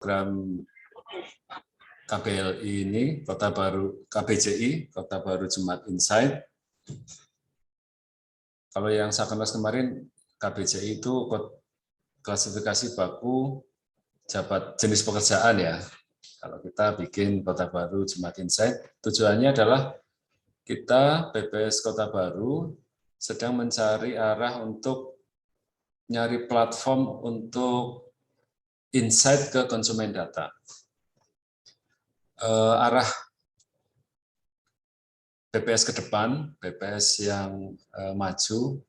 program KBLI ini, Kota Baru KBJI, Kota Baru Jemaat Insight. Kalau yang Sakernas kemarin KBJI itu klasifikasi baku jenis pekerjaan ya. Kalau kita bikin Kota Baru Jemaat Insight, tujuannya adalah kita BPS Kota Baru sedang mencari arah untuk nyari platform untuk insight ke konsumen data. Arah BPS ke depan, BPS yang maju,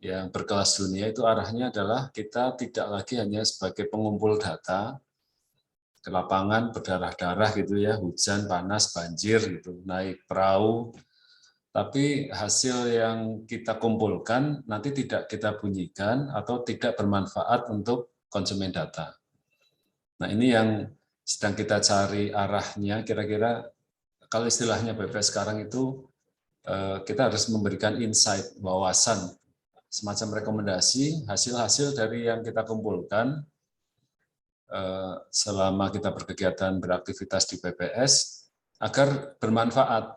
yang berkelas dunia itu arahnya adalah kita tidak lagi hanya sebagai pengumpul data ke lapangan berdarah-darah gitu ya, hujan, panas, banjir gitu, naik perahu, tapi hasil yang kita kumpulkan nanti tidak kita bunyikan atau tidak bermanfaat untuk konsumen data. Nah ini yang sedang kita cari arahnya, kira-kira kalau istilahnya BPS sekarang itu kita harus memberikan insight, wawasan, semacam rekomendasi, hasil-hasil dari yang kita kumpulkan selama kita berkegiatan beraktivitas di BPS agar bermanfaat.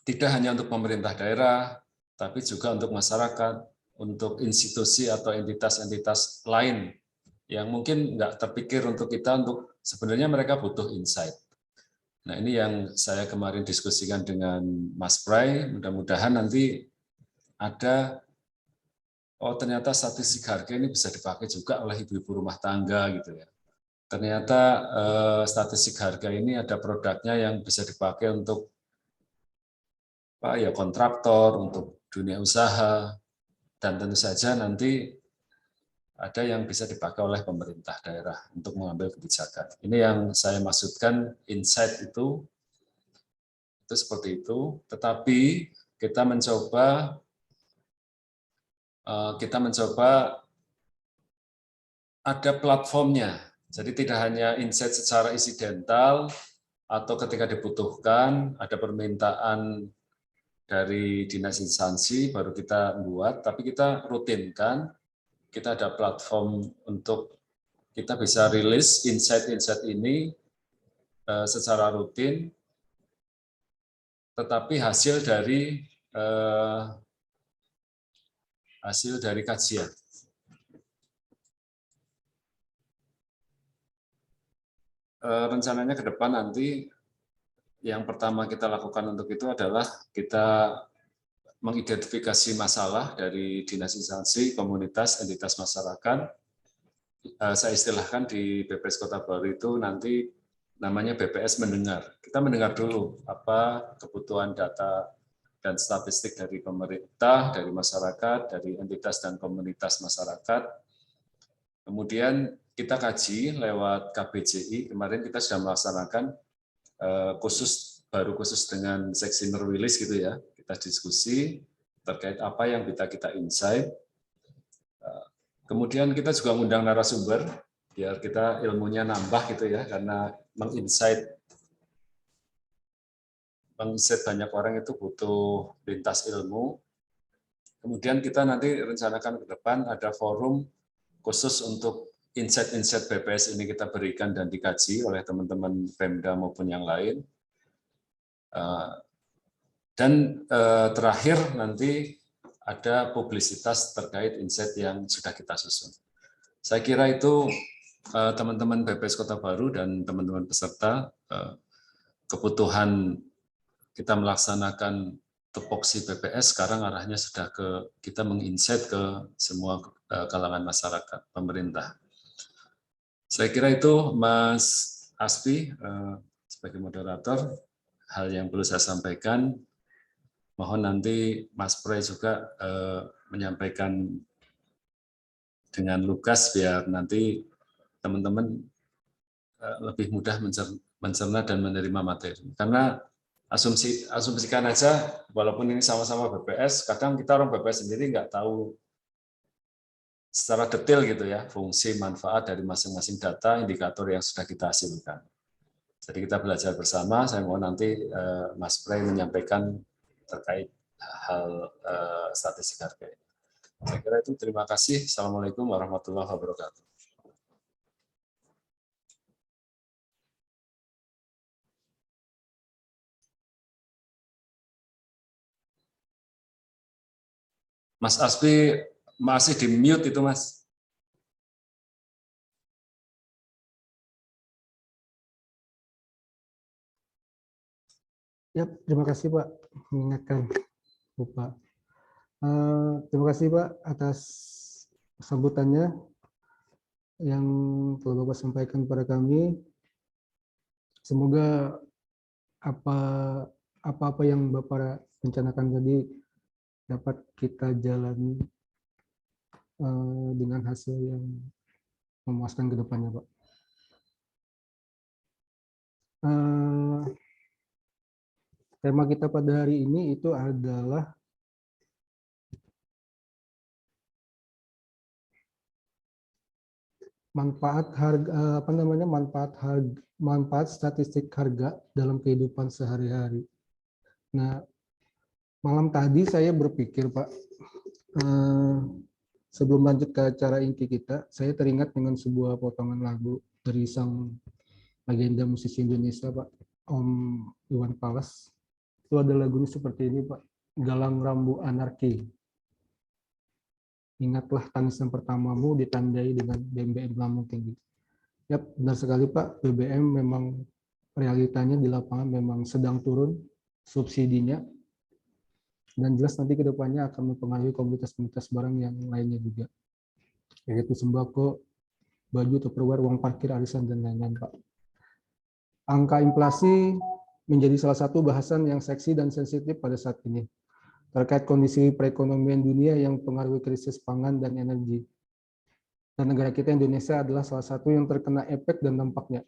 Tidak hanya untuk pemerintah daerah, tapi juga untuk masyarakat, untuk institusi atau entitas-entitas lain yang mungkin nggak terpikir untuk kita, untuk sebenarnya mereka butuh insight. Nah ini yang saya kemarin diskusikan dengan Mas Prai, mudah-mudahan nanti ada, oh ternyata statistik harga ini bisa dipakai juga oleh ibu-ibu rumah tangga gitu ya. Ternyata statistik harga ini ada produknya yang bisa dipakai untuk ya kontraktor, untuk dunia usaha, dan tentu saja nanti ada yang bisa dipakai oleh pemerintah daerah untuk mengambil kebijakan. Ini yang saya maksudkan insight itu seperti itu. Tetapi kita mencoba ada platformnya. Jadi tidak hanya insight secara insidental atau ketika dibutuhkan ada permintaan dari dinas instansi baru kita buat, tapi kita rutinkan, kita ada platform untuk kita bisa rilis insight-insight ini secara rutin, tetapi hasil dari kajian. Rencananya ke depan nanti yang pertama kita lakukan untuk itu adalah kita mengidentifikasi masalah dari dinas instansi, komunitas, entitas masyarakat. Saya istilahkan di BPS Kota Baru itu nanti namanya BPS mendengar. Kita mendengar dulu apa kebutuhan data dan statistik dari pemerintah, dari masyarakat, dari entitas dan komunitas masyarakat. Kemudian kita kaji lewat KBJI, kemarin kita sudah melaksanakan baru khusus dengan seksi merwilis gitu ya, kita diskusi terkait apa yang kita insight. Kemudian kita juga mengundang narasumber biar kita ilmunya nambah gitu ya, karena menginsight banyak orang itu butuh lintas ilmu. Kemudian kita nanti rencanakan ke depan ada forum khusus untuk insight-insight BPS ini kita berikan dan dikaji oleh teman-teman Pemda maupun yang lain. Dan terakhir nanti ada publisitas terkait insight yang sudah kita susun. Saya kira itu teman-teman BPS Kota Baru dan teman-teman peserta, kebutuhan kita melaksanakan tupoksi BPS sekarang arahnya sudah ke kita menginsight ke semua kalangan masyarakat, pemerintah. Saya kira itu Mas Aspi sebagai moderator, hal yang perlu saya sampaikan. Mohon nanti Mas Prai juga menyampaikan dengan lugas biar nanti teman-teman lebih mudah mencerna dan menerima materi. Karena asumsikan aja, walaupun ini sama-sama BPS, kadang kita orang BPS sendiri nggak tahu secara detail gitu ya fungsi manfaat dari masing-masing data indikator yang sudah kita hasilkan. Jadi kita belajar bersama. Saya mohon nanti Mas Prai menyampaikan terkait hal statistik harga. Saya kira itu, terima kasih. Assalamualaikum warahmatullahi wabarakatuh. Mas Aspi masih di mute itu, Mas. Ya, terima kasih Pak mengingatkan Bapak. Terima kasih Pak atas sambutannya yang telah Bapak sampaikan kepada kami. Semoga apa-apa yang Bapak rencanakan tadi dapat kita jalani dengan hasil yang memuaskan ke depannya, Pak. Tema kita pada hari ini itu adalah manfaat statistik harga dalam kehidupan sehari-hari. Nah, malam tadi saya berpikir, Pak, sebelum lanjut ke acara inti kita, saya teringat dengan sebuah potongan lagu dari sang legenda musisi Indonesia, Pak, Om Iwan Fals. Itu ada lagunya seperti ini, Pak. Galang Rambu Anarki. Ingatlah tangisan pertamamu ditandai dengan BBM lambung tinggi. Ya, benar sekali Pak, BBM memang realitanya di lapangan memang sedang turun subsidinya, dan jelas nanti ke depannya akan mempengaruhi komunitas-komunitas barang yang lainnya juga, yaitu sembako, baju, tupperware, uang parkir, arisan, dan lain-lain Pak. Angka inflasi menjadi salah satu bahasan yang seksi dan sensitif pada saat ini, terkait kondisi perekonomian dunia yang mempengaruhi krisis pangan dan energi. Dan negara kita Indonesia adalah salah satu yang terkena efek dan dampaknya.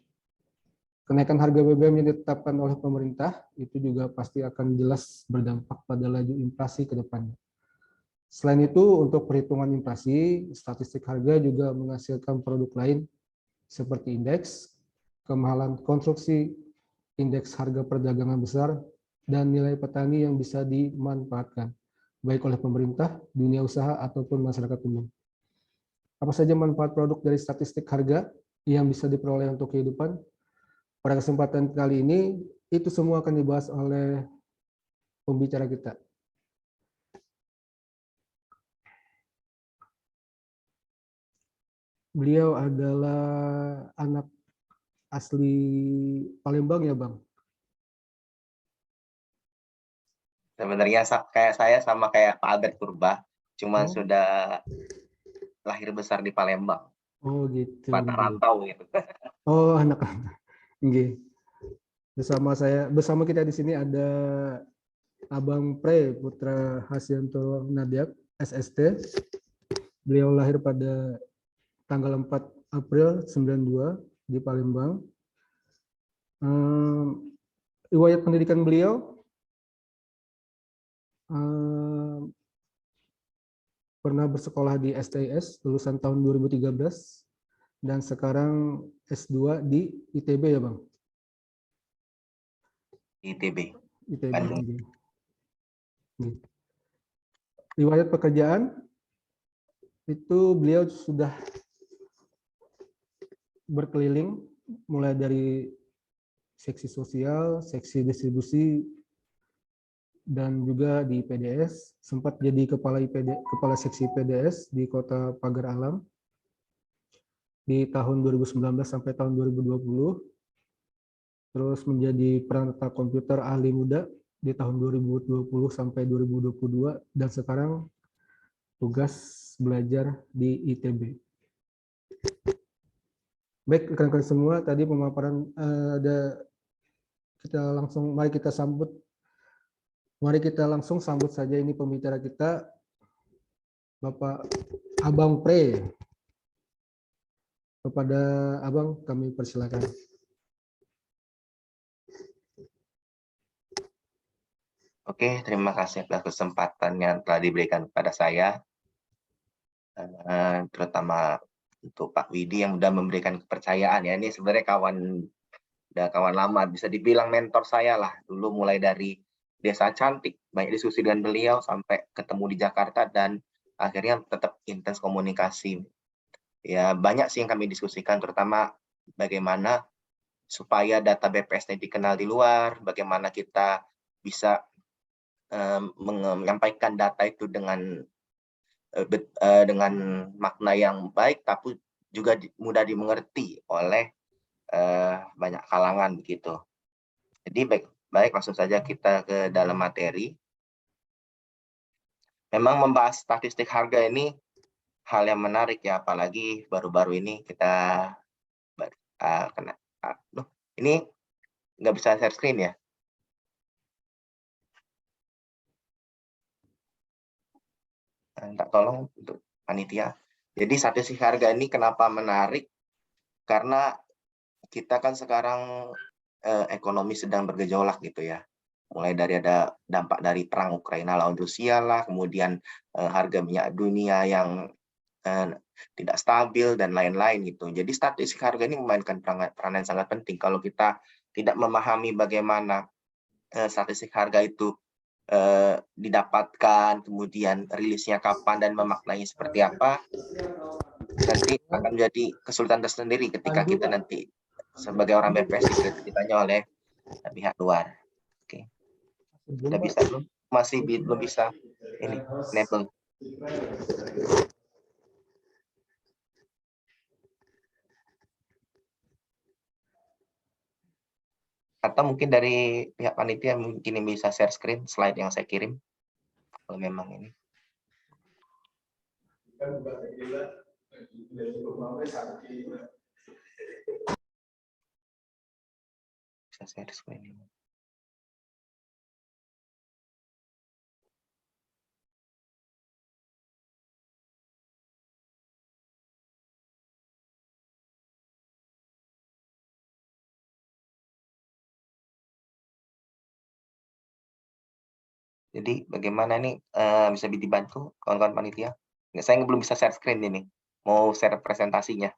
Kenaikan harga BBM yang ditetapkan oleh pemerintah itu juga pasti akan jelas berdampak pada laju inflasi ke depannya. Selain itu, untuk perhitungan inflasi, statistik harga juga menghasilkan produk lain seperti indeks, kemahalan konstruksi, indeks harga perdagangan besar, dan nilai petani yang bisa dimanfaatkan, baik oleh pemerintah, dunia usaha, ataupun masyarakat umum. Apa saja manfaat produk dari statistik harga yang bisa diperoleh untuk kehidupan? Pada kesempatan kali ini, itu semua akan dibahas oleh pembicara kita. Beliau adalah anak asli Palembang ya, Bang? Sebenarnya kayak saya sama kayak Pak Albert Purba, cuma sudah lahir besar di Palembang. Oh gitu. Pada rantau gitu. Oh, anak-anak. Nggih. Bersama kita di sini ada Abang Pre Putra Hasyanto Nadiak, SST. Beliau lahir pada tanggal 4 April 92 di Palembang. Riwayat pendidikan beliau pernah bersekolah di STIS lulusan tahun 2013 dan sekarang S2 di ITB ya Bang? ITB. ITB. Riwayat pekerjaan itu beliau sudah berkeliling mulai dari seksi sosial, seksi distribusi, dan juga di PDS, sempat jadi kepala seksi PDS di Kota Pagar Alam di tahun 2019 sampai tahun 2020, terus menjadi peranata komputer ahli muda di tahun 2020 sampai 2022, dan sekarang tugas belajar di ITB. Baik rekan-rekan semua, tadi pemaparan mari kita langsung sambut saja ini pembicara kita, Bapak Abang Pre. Kepada Abang kami persilakan. Oke, terima kasih atas kesempatan yang telah diberikan kepada saya, terutama untuk Pak Widi yang sudah memberikan kepercayaan ya. Ini sebenarnya kawan lama, bisa dibilang mentor saya lah. Dulu mulai dari Desa Cantik, banyak diskusi dengan beliau sampai ketemu di Jakarta dan akhirnya tetap intens komunikasi. Ya banyak sih yang kami diskusikan, terutama bagaimana supaya data BPS ini dikenal di luar, bagaimana kita bisa menyampaikan data itu dengan dengan makna yang baik, tapi juga mudah dimengerti oleh banyak kalangan begitu. Jadi baik langsung saja kita ke dalam materi. Memang membahas statistik harga ini hal yang menarik ya, apalagi baru-baru ini kita ini nggak bisa share screen ya. Minta tolong untuk panitia. Jadi statistik harga ini kenapa menarik? Karena kita kan sekarang ekonomi sedang bergejolak gitu ya. Mulai dari ada dampak dari perang Ukraina lawan Rusia lah, kemudian harga minyak dunia yang tidak stabil dan lain-lain gitu. Jadi statistik harga ini memainkan peran yang sangat penting. Kalau kita tidak memahami bagaimana statistik harga itu didapatkan, kemudian rilisnya kapan dan memaknainya seperti apa, nanti akan menjadi kesulitan tersendiri ketika kita nanti sebagai orang BPS ditanya oleh pihak luar. Oke, sudah bisa belum? Masih belum bisa ini enable. Atau mungkin dari pihak panitia mungkin yang bisa share screen slide yang saya kirim. Kalau memang ini. Bisa share screen. Jadi bagaimana nih bisa dibantu kawan-kawan panitia? Saya belum bisa share screen ini. Mau share presentasinya.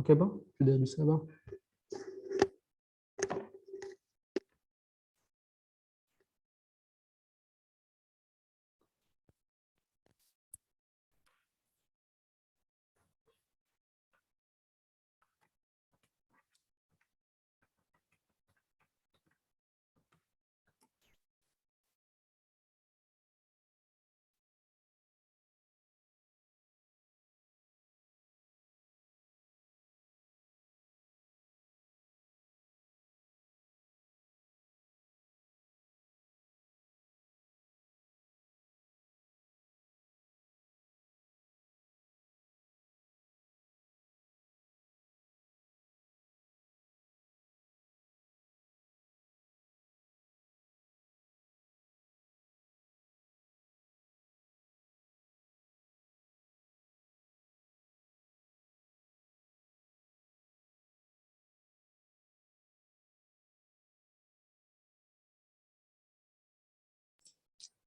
Oke Bang, sudah bisa Bang.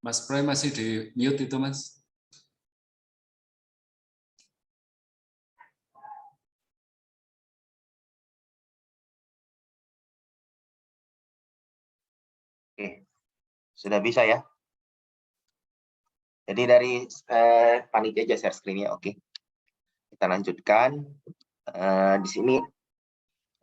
Mas Pray masih di mute itu, Mas. Oke, sudah bisa ya. Jadi dari panitia aja share screen-nya, oke. Kita lanjutkan. Di sini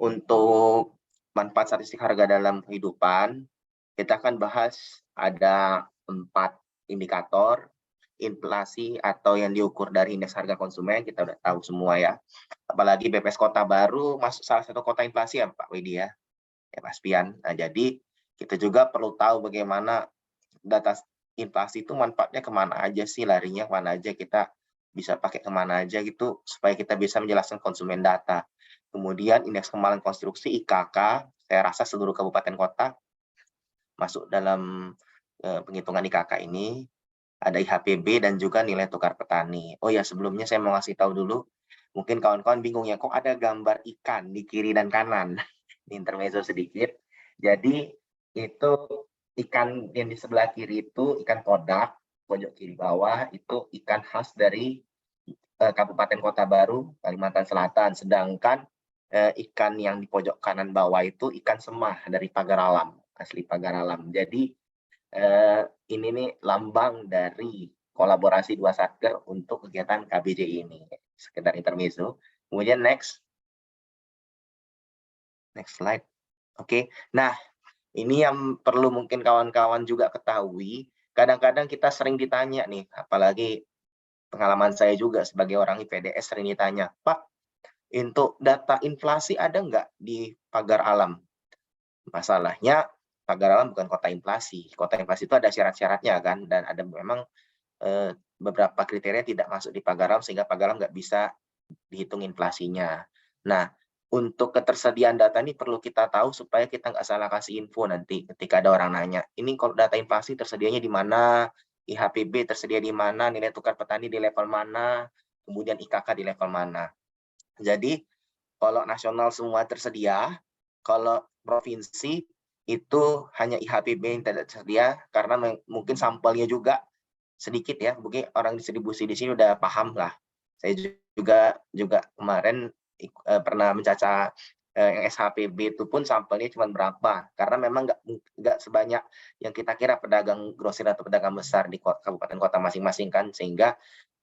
untuk manfaat statistik harga dalam kehidupan, kita akan bahas ada 4 indikator inflasi atau yang diukur dari indeks harga konsumen, kita udah tahu semua ya. Apalagi BPS Kota Baru masuk salah satu kota inflasi ya Pak Widi ya, Mas Pian. Nah, jadi kita juga perlu tahu bagaimana data inflasi itu manfaatnya kemana aja sih, larinya kemana aja, kita bisa pakai kemana aja gitu, supaya kita bisa menjelaskan konsumen data. Kemudian indeks kemahalan konstruksi IKK, saya rasa seluruh kabupaten kota masuk dalam penghitungan IKK ini. Ada IHPB dan juga nilai tukar petani. Oh ya, sebelumnya saya mau ngasih tahu dulu, mungkin kawan-kawan bingung ya, kok ada gambar ikan di kiri dan kanan. Ini intermezzo sedikit. Jadi itu ikan yang di sebelah kiri itu ikan kodak, pojok kiri bawah itu ikan khas dari Kabupaten Kota Baru, Kalimantan Selatan. Sedangkan ikan yang di pojok kanan bawah itu ikan semah dari pagar alam, asli pagar alam. Jadi ini nih lambang dari kolaborasi dua satker untuk kegiatan KBJ ini. Sekedar intermezzo. Kemudian next slide. Oke. Nah, ini yang perlu mungkin kawan-kawan juga ketahui. Kadang-kadang kita sering ditanya nih, apalagi pengalaman saya juga sebagai orang IPDS sering ditanya, Pak, untuk data inflasi ada nggak di pagar alam? Masalahnya pagar alam bukan kota inflasi. Kota inflasi itu ada syarat-syaratnya kan, dan ada memang beberapa kriteria tidak masuk di pagar alam sehingga pagar alam nggak bisa dihitung inflasinya. Nah, untuk ketersediaan data ini perlu kita tahu supaya kita nggak salah kasih info nanti ketika ada orang nanya, ini kalau data inflasi tersedianya di mana, IHPB tersedia di mana, nilai tukar petani di level mana, kemudian IKK di level mana. Jadi kalau nasional semua tersedia, kalau provinsi itu hanya IHPB yang tidak tersedia karena mungkin sampelnya juga sedikit ya, mungkin orang distribusi di sini udah paham lah. Saya juga kemarin pernah mencaca yang SHPB itu pun sampelnya cuma berapa, karena memang nggak sebanyak yang kita kira pedagang grosir atau pedagang besar di kabupaten kota masing-masing kan, sehingga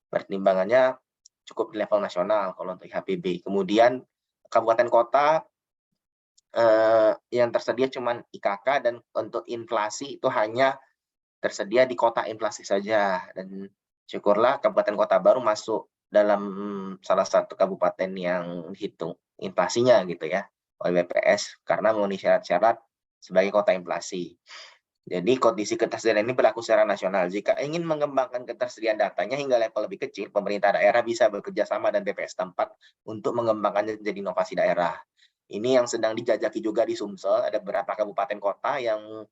pertimbangannya cukup di level nasional kalau untuk IHPB. Kemudian kabupaten kota yang tersedia cuma IKK, dan untuk inflasi itu hanya tersedia di kota inflasi saja. Dan syukurlah Kabupaten Kota Baru masuk dalam salah satu kabupaten yang hitung inflasinya gitu ya oleh BPS karena memenuhi syarat-syarat sebagai kota inflasi. Jadi kondisi ketersediaan ini berlaku secara nasional. Jika ingin mengembangkan ketersediaan datanya hingga level lebih kecil, pemerintah daerah bisa bekerja sama dan BPS tempat untuk mengembangkannya menjadi inovasi daerah. Ini yang sedang dijajaki juga di Sumsel, ada beberapa kabupaten kota yang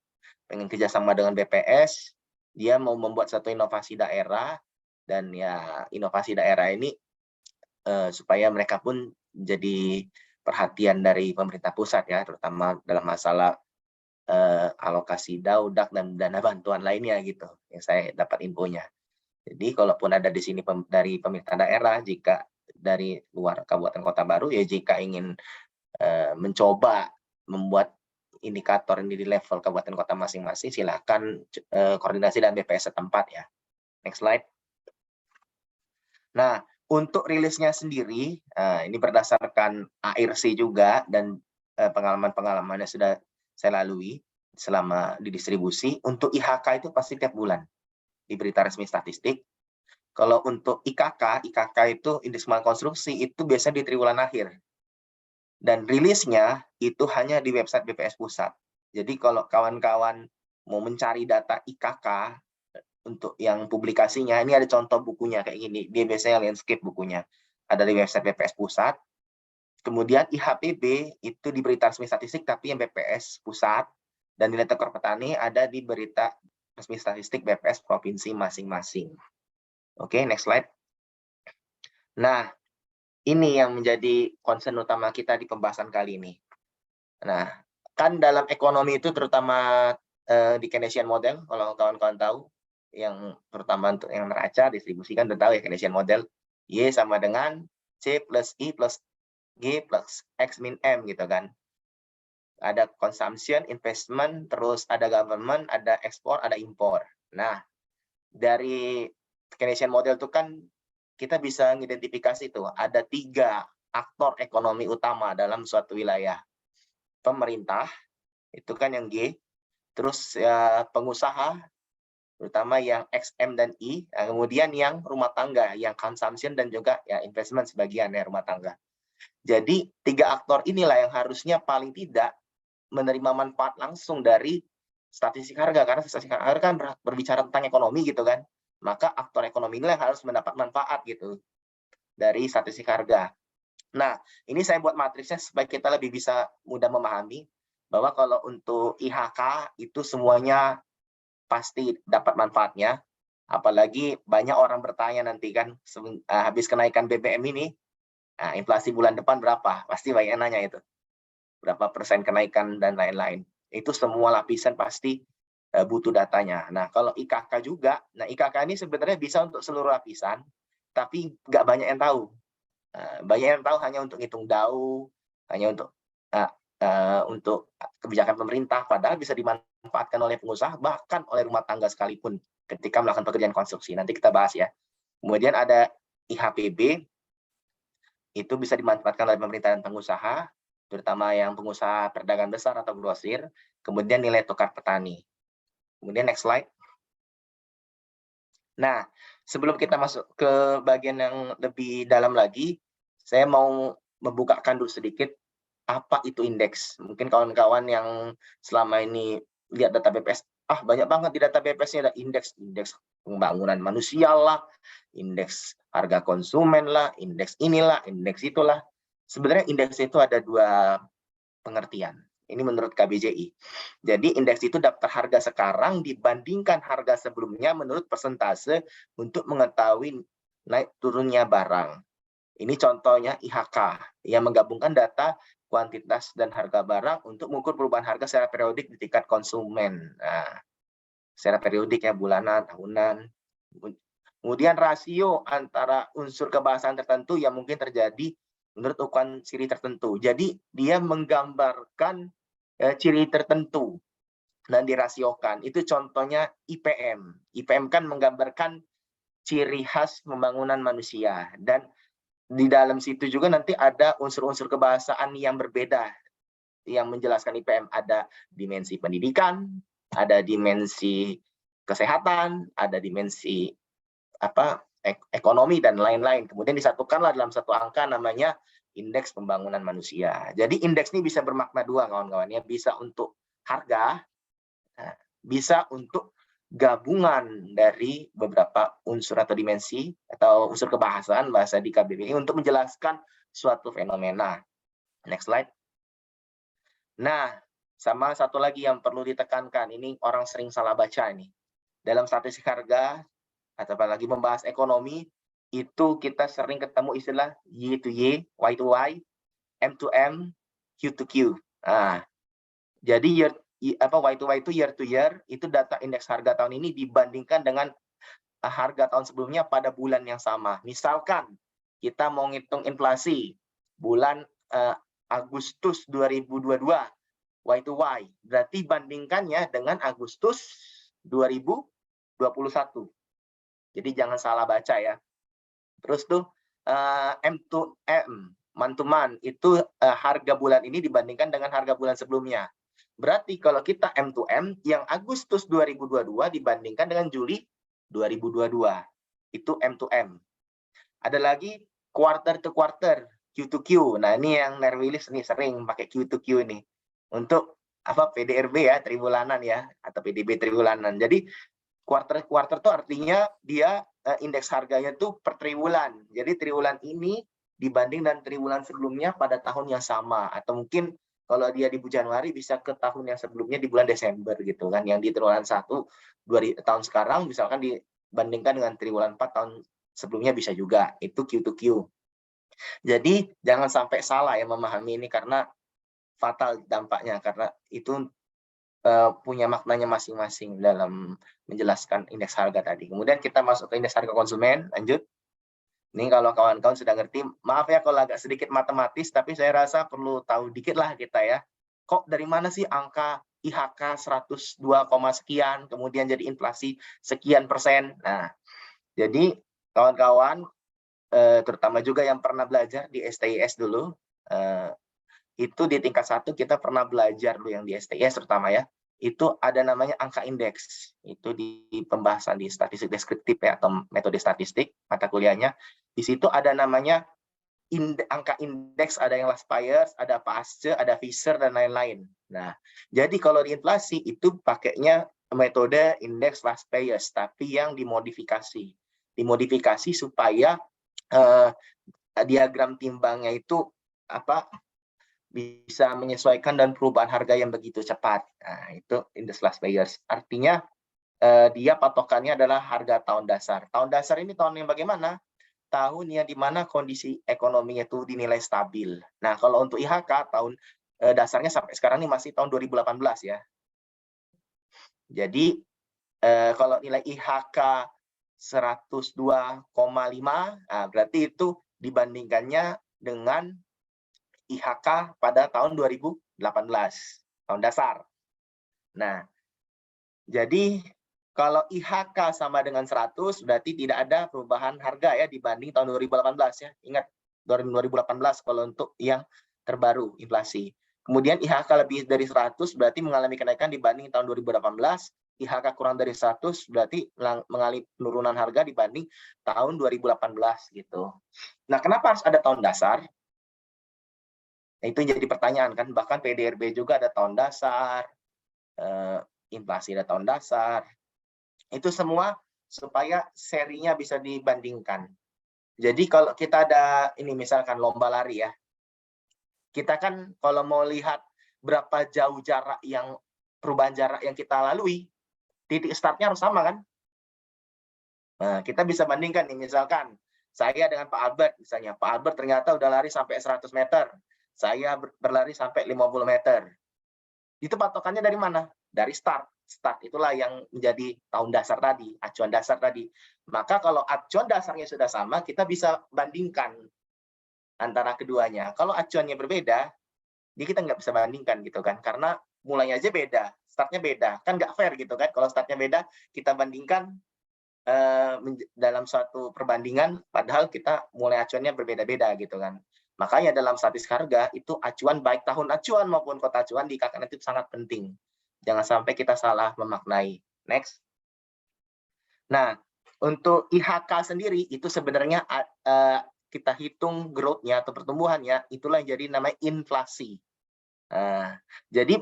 pengen kerjasama dengan BPS, dia mau membuat satu inovasi daerah, dan ya inovasi daerah ini supaya mereka pun jadi perhatian dari pemerintah pusat ya, terutama dalam masalah alokasi daudak dan dana bantuan lainnya gitu, yang saya dapat infonya. Jadi kalaupun ada di sini dari pemerintah daerah, jika dari luar Kabupaten Kota Baru, ya jika ingin mencoba membuat indikator ini di level kabupaten kota masing-masing, silakan koordinasi dengan BPS setempat ya. Next slide. Nah, untuk rilisnya sendiri, ini berdasarkan ARC juga dan pengalaman-pengalaman yang sudah saya lalui selama di distribusi. Untuk IHK itu pasti tiap bulan di berita resmi statistik. Kalau untuk IKK itu indeks kemajuan konstruksi, itu biasanya di triwulan akhir. Dan rilisnya itu hanya di website BPS Pusat. Jadi kalau kawan-kawan mau mencari data IKK untuk yang publikasinya, ini ada contoh bukunya kayak gini. Dia biasanya landscape bukunya. Ada di website BPS Pusat. Kemudian IHPB itu di berita resmi statistik, tapi yang BPS Pusat. Dan nilai tekor petani ada di berita resmi statistik BPS Provinsi masing-masing. Oke, next slide. Nah, ini yang menjadi concern utama kita di pembahasan kali ini. Nah, kan dalam ekonomi itu terutama di Keynesian model, kalau kawan-kawan tahu, yang terutama untuk yang neraca, distribusi kan udah tahu ya Keynesian model, Y sama dengan C plus I plus G plus X min M gitu kan. Ada consumption, investment, terus ada government, ada ekspor, ada impor. Nah, dari Keynesian model itu kan kita bisa mengidentifikasi tuh ada 3 aktor ekonomi utama dalam suatu wilayah. Pemerintah, itu kan yang G, terus ya, pengusaha, terutama yang X, M, dan I, kemudian yang rumah tangga, yang consumption dan juga ya investment sebagian ya rumah tangga. Jadi 3 aktor inilah yang harusnya paling tidak menerima manfaat langsung dari statistik harga, karena statistik harga kan berbicara tentang ekonomi gitu kan. Maka aktor ekonomi ini yang harus mendapat manfaat gitu dari statistik harga. Nah, ini saya buat matriksnya supaya kita lebih bisa mudah memahami bahwa kalau untuk IHK itu semuanya pasti dapat manfaatnya. Apalagi banyak orang bertanya nanti kan habis kenaikan BBM ini, inflasi bulan depan berapa? Pasti banyak yang nanya itu. Berapa persen kenaikan dan lain-lain. Itu semua lapisan pasti butuh datanya. Nah, kalau IKK juga, nah IKK ini sebenarnya bisa untuk seluruh lapisan, tapi nggak banyak yang tahu. Banyak yang tahu hanya untuk ngitung DAU, hanya untuk kebijakan pemerintah, padahal bisa dimanfaatkan oleh pengusaha, bahkan oleh rumah tangga sekalipun ketika melakukan pekerjaan konstruksi. Nanti kita bahas ya. Kemudian ada IHPB, itu bisa dimanfaatkan oleh pemerintah dan pengusaha, terutama yang pengusaha perdagangan besar atau grosir. Kemudian nilai tukar petani. Kemudian next slide. Nah, sebelum kita masuk ke bagian yang lebih dalam lagi, saya mau membukakan dulu sedikit apa itu indeks. Mungkin kawan-kawan yang selama ini lihat data BPS, banyak banget di data BPS-nya ada indeks pembangunan manusia lah, indeks harga konsumen lah, indeks inilah, indeks itulah. Sebenarnya indeks itu ada 2 pengertian. Ini menurut KBJI. Jadi indeks itu daftar harga sekarang dibandingkan harga sebelumnya menurut persentase untuk mengetahui naik turunnya barang. Ini contohnya IHK yang menggabungkan data kuantitas dan harga barang untuk mengukur perubahan harga secara periodik di tingkat konsumen. Nah, secara periodik ya, bulanan, tahunan. Kemudian rasio antara unsur kebahasan tertentu yang mungkin terjadi menurut ukuran ciri tertentu. Jadi dia menggambarkan ciri tertentu dan dirasiokan. Itu contohnya IPM. IPM kan menggambarkan ciri khas pembangunan manusia. Dan di dalam situ juga nanti ada unsur-unsur kebahasaan yang berbeda yang menjelaskan IPM. Ada dimensi pendidikan, ada dimensi kesehatan, ada dimensi ekonomi dan lain-lain. Kemudian disatukanlah dalam satu angka namanya indeks pembangunan manusia. Jadi indeks ini bisa bermakna 2 kawan-kawan ya, bisa untuk harga, bisa untuk gabungan dari beberapa unsur atau dimensi atau unsur kebahasaan bahasa di KBBI untuk menjelaskan suatu fenomena. Next slide. Nah, sama satu lagi yang perlu ditekankan, ini orang sering salah baca ini. Dalam statistik harga atau apalagi membahas ekonomi, itu kita sering ketemu istilah Y to Y, Y to Y, M to M, Q to Q. Nah, jadi Y to Y itu year to year, itu data indeks harga tahun ini dibandingkan dengan harga tahun sebelumnya pada bulan yang sama. Misalkan kita mau ngitung inflasi bulan Agustus 2022 Y to Y, berarti bandingkannya dengan Agustus 2021. Jadi jangan salah baca ya. Terus tuh M to M, month to month, itu harga bulan ini dibandingkan dengan harga bulan sebelumnya. Berarti kalau kita M to M, yang Agustus 2022 dibandingkan dengan Juli 2022. Itu M to M. Ada lagi quarter to quarter, Q to Q. Nah, ini yang Nerwilis nih sering pakai Q to Q nih. Untuk apa PDRB ya, tribulanan ya, atau PDB tribulanan. Jadi quarter itu artinya dia indeks harganya tuh per triwulan. Jadi triwulan ini dibanding dan triwulan sebelumnya pada tahun yang sama, atau mungkin kalau dia di bulan Januari bisa ke tahun yang sebelumnya di bulan Desember gitu kan, yang di triwulan 1 tahun sekarang misalkan dibandingkan dengan triwulan 4 tahun sebelumnya bisa juga. Itu Q to Q. Jadi jangan sampai salah ya memahami ini, karena fatal dampaknya, karena itu punya maknanya masing-masing dalam menjelaskan indeks harga tadi. Kemudian kita masuk ke indeks harga konsumen, lanjut. Ini kalau kawan-kawan sudah ngerti, maaf ya kalau agak sedikit matematis, tapi saya rasa perlu tahu dikit lah kita ya. Kok dari mana sih angka IHK 102, sekian, kemudian jadi inflasi sekian persen. Nah, jadi kawan-kawan, terutama juga yang pernah belajar di STIS dulu, itu di tingkat 1 kita pernah belajar dulu yang di STIS terutama ya, itu ada namanya angka indeks. Itu di pembahasan di statistik deskriptif ya, atau metode statistik mata kuliahnya. Di situ ada namanya angka indeks, ada yang Laspeyres, ada Paasche, ada Visser dan lain-lain. Nah, jadi kalau di inflasi itu pakainya metode indeks Laspeyres, tapi yang dimodifikasi. Dimodifikasi supaya diagram timbangnya itu bisa menyesuaikan dan perubahan harga yang begitu cepat. Nah, itu indeks Laspeyres. Artinya dia patokannya adalah harga tahun dasar. Tahun dasar ini tahun yang bagaimana? Tahun yang dimana kondisi ekonominya itu dinilai stabil. Nah, kalau untuk IHK tahun dasarnya sampai sekarang ini masih tahun 2018 ya. Jadi kalau nilai IHK 102,5, nah berarti itu dibandingkannya dengan IHK pada tahun 2018, tahun dasar. Nah, jadi kalau IHK sama dengan 100, berarti tidak ada perubahan harga ya dibanding tahun 2018 ya. Ingat, 2018 kalau untuk yang terbaru inflasi. Kemudian IHK lebih dari 100 berarti mengalami kenaikan dibanding tahun 2018. IHK kurang dari 100 berarti mengalami penurunan harga dibanding tahun 2018 gitu. Nah, kenapa harus ada tahun dasar? Nah, itu jadi pertanyaan kan, bahkan PDRB juga ada tahun dasar, inflasi ada tahun dasar. Itu semua supaya serinya bisa dibandingkan. Jadi kalau kita ada ini misalkan lomba lari ya, kita kan kalau mau lihat berapa jauh jarak yang perubahan jarak yang kita lalui, titik startnya harus sama kan? Nah, kita bisa bandingkan nih, misalkan saya dengan Pak Albert misalnya, Pak Albert ternyata udah lari sampai 100 meter, saya berlari sampai 50 meter. Itu patokannya dari mana? Dari start. Start itulah yang menjadi tahun dasar tadi, acuan dasar tadi. Maka kalau acuan dasarnya sudah sama, kita bisa bandingkan antara keduanya. Kalau acuannya berbeda, jadi kita nggak bisa bandingkan gitu kan, karena mulainya aja beda, startnya beda, kan nggak fair gitu kan. Kalau startnya beda, kita bandingkan dalam suatu perbandingan, padahal kita mulai acuannya berbeda-beda gitu kan. Makanya dalam statistik harga itu acuan, baik tahun acuan maupun kota acuan di KKN itu sangat penting. Jangan sampai kita salah memaknai. Next. Nah, untuk IHK sendiri itu sebenarnya kita hitung growth-nya atau pertumbuhannya, itulah yang jadi namanya inflasi. Nah, jadi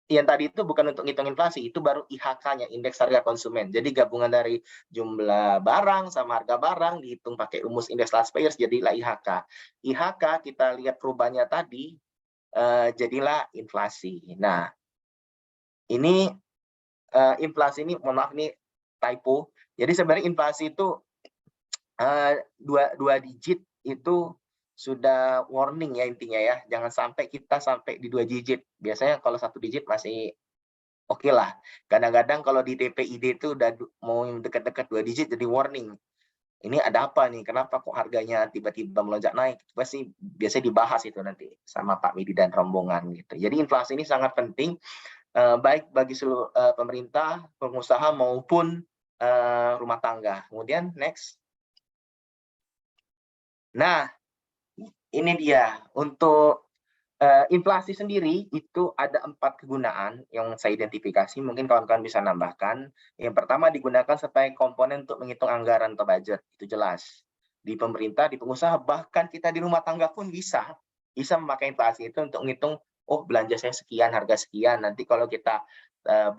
yang tadi itu bukan untuk ngitung inflasi, itu baru IHK-nya, indeks harga konsumen. Jadi gabungan dari jumlah barang sama harga barang dihitung pakai rumus indeks Laspeyres, jadilah IHK. IHK kita lihat perubahannya tadi, jadilah inflasi. Nah, ini inflasi ini, mohon maaf ini typo. Jadi sebenarnya inflasi itu dua digit itu sudah warning ya intinya ya, jangan sampai kita sampai di 2 digit. Biasanya kalau 1 digit masih oke lah. Kadang-kadang kalau di DPID itu udah mau dekat-dekat 2 digit jadi warning. ini ada apa nih? Kenapa kok harganya tiba-tiba melonjak naik? Pasti biasanya dibahas itu nanti sama Pak Widi dan rombongan gitu. Jadi inflasi ini sangat penting, baik bagi seluruh pemerintah, pengusaha maupun rumah tangga. Kemudian next. Nah, ini dia untuk inflasi sendiri itu ada 4 kegunaan yang saya identifikasi, mungkin kawan-kawan bisa nambahkan. Yang pertama digunakan sebagai komponen untuk menghitung anggaran atau budget, itu jelas. Di pemerintah, di pengusaha, bahkan kita di rumah tangga pun bisa memakai inflasi itu untuk menghitung, oh belanja saya sekian, harga sekian, nanti kalau kita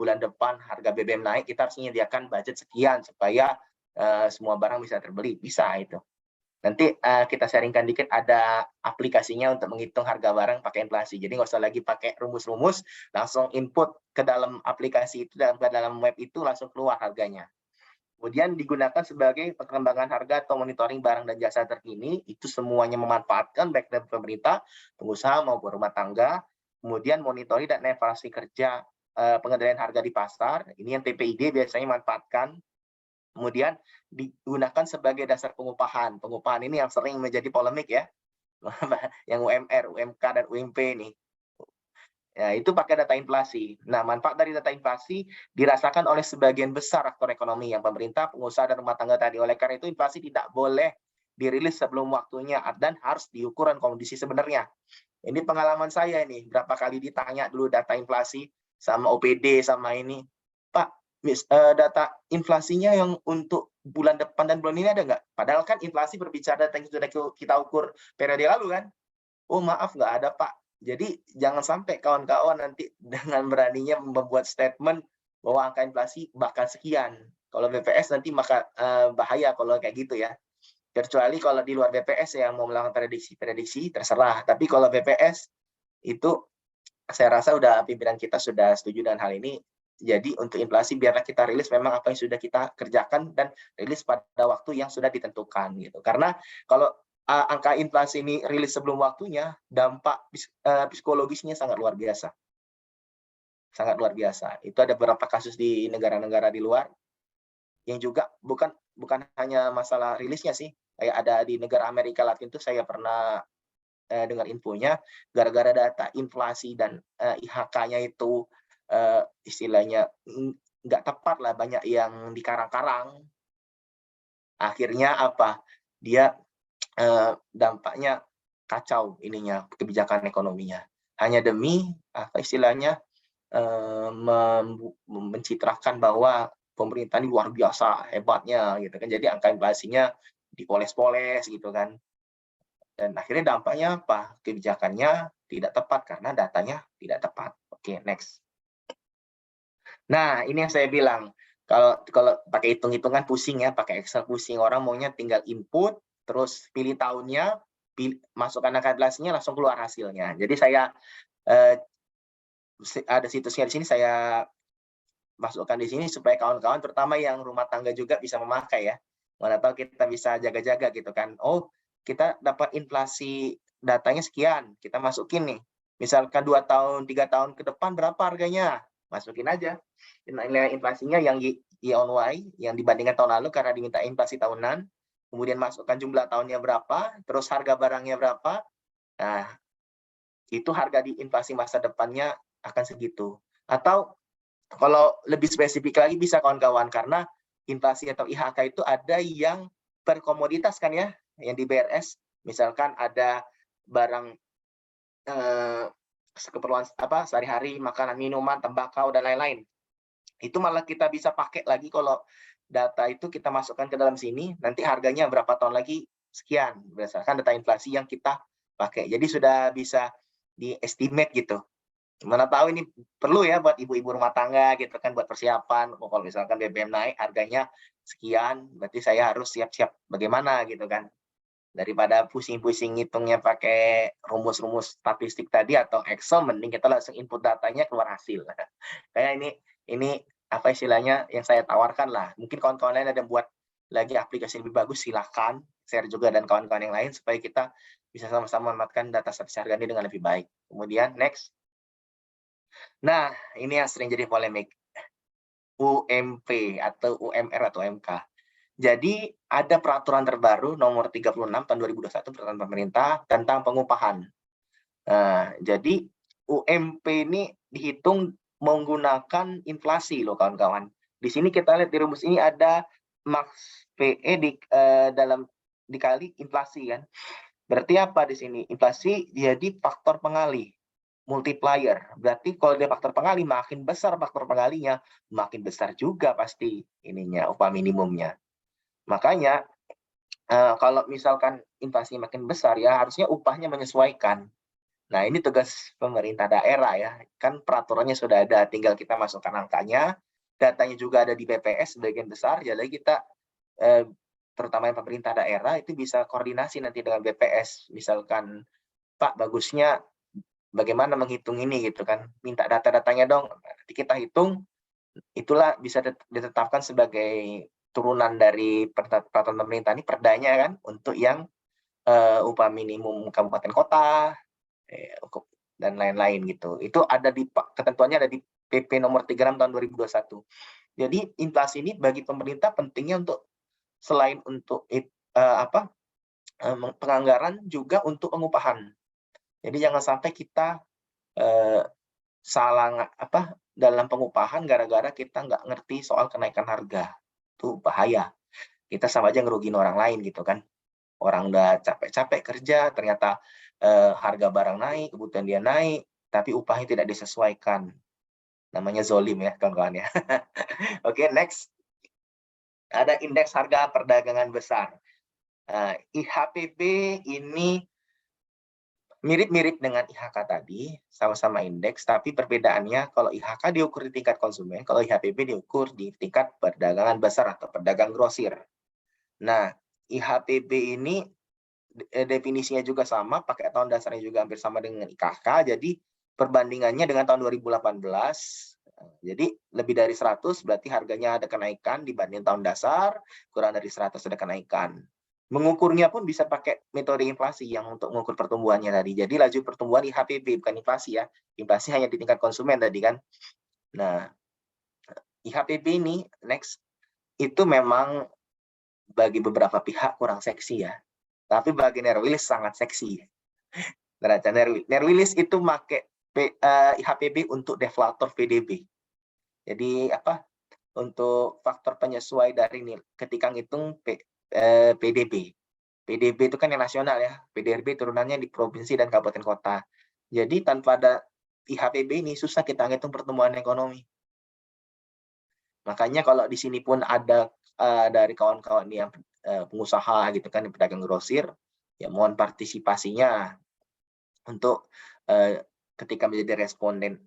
bulan depan harga BBM naik, kita harus menyediakan budget sekian supaya semua barang bisa terbeli, bisa itu. Nanti kita sharingkan dikit, ada aplikasinya untuk menghitung harga barang pakai inflasi. Jadi nggak usah lagi pakai rumus-rumus, langsung input ke dalam aplikasi itu, dalam web itu langsung keluar harganya. Kemudian digunakan sebagai pengembangan harga atau monitoring barang dan jasa terkini, itu semuanya memanfaatkan baik dari pemerintah, pengusaha maupun rumah tangga. Kemudian monitoring dan evaluasi kerja pengendalian harga di pasar, ini yang TPID biasanya manfaatkan. Kemudian digunakan sebagai dasar pengupahan. Pengupahan ini yang sering menjadi polemik ya, yang UMR, UMK, dan UMP nih. Ya, itu pakai data inflasi. Nah, manfaat dari data inflasi dirasakan oleh sebagian besar aktor ekonomi yang pemerintah, pengusaha, dan rumah tangga tadi. Oleh karena itu, inflasi tidak boleh dirilis sebelum waktunya dan harus diukur kondisi sebenarnya. Ini pengalaman saya nih, berapa kali ditanya dulu data inflasi sama OPD sama ini, Pak, data inflasinya yang untuk bulan depan dan bulan ini ada nggak? Padahal kan inflasi berbicara data yang sudah kita ukur periode lalu kan. Oh maaf, nggak ada Pak. Jadi jangan sampai kawan-kawan nanti dengan beraninya membuat statement bahwa angka inflasi bakal sekian. Kalau BPS nanti maka bahaya kalau kayak gitu ya. Kecuali kalau di luar BPS yang mau melakukan prediksi terserah. Tapi kalau BPS itu saya rasa pimpinan kita sudah setuju dengan hal ini. Jadi untuk inflasi biarlah kita rilis memang apa yang sudah kita kerjakan dan rilis pada waktu yang sudah ditentukan gitu. Karena kalau angka inflasi ini rilis sebelum waktunya, dampak psikologisnya sangat luar biasa. Sangat luar biasa. Itu ada beberapa kasus di negara-negara di luar yang juga bukan hanya masalah rilisnya sih. Kayak ada di negara Amerika Latin itu saya pernah dengar infonya, gara-gara data inflasi dan IHK-nya itu istilahnya nggak tepat lah, banyak yang dikarang-karang. Akhirnya apa? Dia dampaknya kacau ininya, kebijakan ekonominya. Hanya demi apa istilahnya mencitrakan bahwa pemerintah ini luar biasa hebatnya gitu kan. Jadi angka inflasinya dipoles-poles gitu kan. Dan akhirnya dampaknya apa? Kebijakannya tidak tepat karena datanya tidak tepat. Oke, next. Nah, ini yang saya bilang. Kalau pakai hitung-hitungan pusing ya, pakai Excel pusing. Orang maunya tinggal input, terus pilih tahunnya, masukkan angka inflasinya, langsung keluar hasilnya. Jadi saya ada situsnya di sini, saya masukkan di sini supaya kawan-kawan, terutama yang rumah tangga juga bisa memakai ya. Mana tahu kita bisa jaga-jaga gitu kan. Oh, kita dapat inflasi datanya sekian, kita masukin nih. Misalkan 2 tahun, 3 tahun ke depan berapa harganya? Masukin aja. Nilai inflasinya yang year-on-Y, yang dibandingkan tahun lalu karena diminta inflasi tahunan. Kemudian masukkan jumlah tahunnya berapa, terus harga barangnya berapa. Nah, itu harga di inflasi masa depannya akan segitu. Atau kalau lebih spesifik lagi bisa kawan-kawan, karena inflasi atau IHK itu ada yang per komoditas kan ya, yang di BRS, misalkan ada barang keperluan sehari-hari, makanan, minuman, tembakau, dan lain-lain. Itu malah kita bisa pakai lagi kalau data itu kita masukkan ke dalam sini, nanti harganya berapa tahun lagi, sekian, berdasarkan data inflasi yang kita pakai. Jadi sudah bisa di-estimate gitu. Mana tahu ini perlu ya buat ibu-ibu rumah tangga gitu kan, buat persiapan. Oh, kalau misalkan BBM naik harganya sekian, berarti saya harus siap-siap bagaimana gitu kan. Daripada pusing-pusing ngitungnya pakai rumus-rumus statistik tadi atau Excel, mending kita langsung input datanya keluar hasil. Kayak ini apa istilahnya yang saya tawarkan lah. Mungkin kawan-kawan lain ada buat lagi aplikasi lebih bagus, silakan share juga dan kawan-kawan yang lain supaya kita bisa sama-sama memanfaatkan data statistik harga ini dengan lebih baik. Kemudian next. Nah, ini yang sering jadi polemik. UMP atau UMR atau UMK. Jadi ada peraturan terbaru nomor 36 tahun 2021 peraturan pemerintah tentang pengupahan. Nah, jadi UMP ini dihitung menggunakan inflasi loh kawan-kawan. Di sini kita lihat di rumus ini ada max PE dalam dikali inflasi kan. Berarti apa di sini? Inflasi jadi faktor pengalih, multiplier. Berarti kalau dia faktor pengalih, makin besar faktor pengalinya, makin besar juga pasti ininya upah minimumnya. Makanya kalau misalkan inflasi makin besar ya harusnya upahnya menyesuaikan. Nah, ini tugas pemerintah daerah ya. Kan peraturannya sudah ada, tinggal kita masukkan angkanya. Datanya juga ada di BPS sebagian besar, jadi kita terutama yang pemerintah daerah itu bisa koordinasi nanti dengan BPS. Misalkan, Pak, bagusnya bagaimana menghitung ini gitu kan. Minta data-datanya dong. Nanti kita hitung, itulah bisa ditetapkan sebagai turunan dari peraturan pemerintah ini perdanya kan untuk yang upah minimum kabupaten kota dan lain-lain gitu. Itu ada di ketentuannya ada di PP nomor 36 tahun 2021. Jadi inflasi ini bagi pemerintah pentingnya untuk selain untuk penganggaran juga untuk pengupahan. Jadi jangan sampai kita salah dalam pengupahan gara-gara kita nggak ngerti soal kenaikan harga. Itu bahaya. Kita sama aja ngerugiin orang lain gitu kan. Orang udah capek-capek kerja, ternyata harga barang naik, kebutuhan dia naik, tapi upahnya tidak disesuaikan. Namanya zolim ya kawan-kawan ya. Oke, next. Ada indeks harga perdagangan besar. IHPB ini mirip-mirip dengan IHK tadi, sama-sama indeks, tapi perbedaannya kalau IHK diukur di tingkat konsumen, kalau IHPB diukur di tingkat perdagangan besar atau pedagang grosir. Nah, IHPB ini definisinya juga sama, pakai tahun dasarnya juga hampir sama dengan IKK, jadi perbandingannya dengan tahun 2018, jadi lebih dari 100 berarti harganya ada kenaikan dibanding tahun dasar, kurang dari 100 ada kenaikan. Mengukurnya pun bisa pakai metode inflasi yang untuk mengukur pertumbuhannya tadi. Jadi laju pertumbuhan IHPB bukan inflasi ya. Inflasi hanya di tingkat konsumen tadi kan. Nah, IHPB ini next itu memang bagi beberapa pihak kurang seksi ya. Tapi bagi Nerwilis sangat seksi. Nerwilis itu pakai IHPB untuk deflator PDB. Jadi untuk faktor penyesuai dari ketika ngitung PDB. PDB itu kan yang nasional ya. PDRB turunannya di provinsi dan kabupaten kota. Jadi tanpa ada IHPB ini susah kita ngitung pertumbuhan ekonomi. Makanya kalau di sini pun ada dari kawan-kawan yang pengusaha gitu kan, pedagang grosir, ya mohon partisipasinya untuk ketika menjadi responden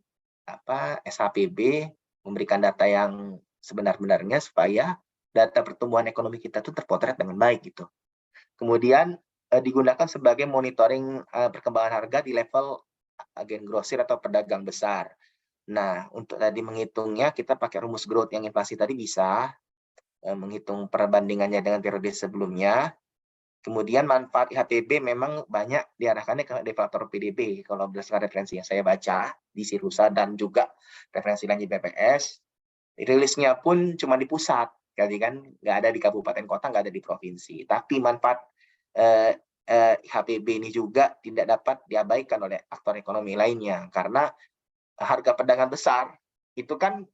SHPB memberikan data yang sebenar-benarnya supaya data pertumbuhan ekonomi kita itu terpotret dengan baik gitu. Kemudian digunakan sebagai monitoring perkembangan harga di level agen grosir atau pedagang besar. Nah, untuk tadi menghitungnya kita pakai rumus growth yang inflasi tadi bisa menghitung perbandingannya dengan periode sebelumnya. Kemudian manfaat IHPB memang banyak diarahkannya ke deflator PDB. Kalau berdasarkan referensi yang saya baca di Sirusa dan juga referensi lain di BPS, rilisnya pun cuma di pusat, jadi kan nggak ada di kabupaten kota, nggak ada di provinsi. Tapi manfaat IHPB ini juga tidak dapat diabaikan oleh aktor ekonomi lainnya, karena harga pedagang besar itu kan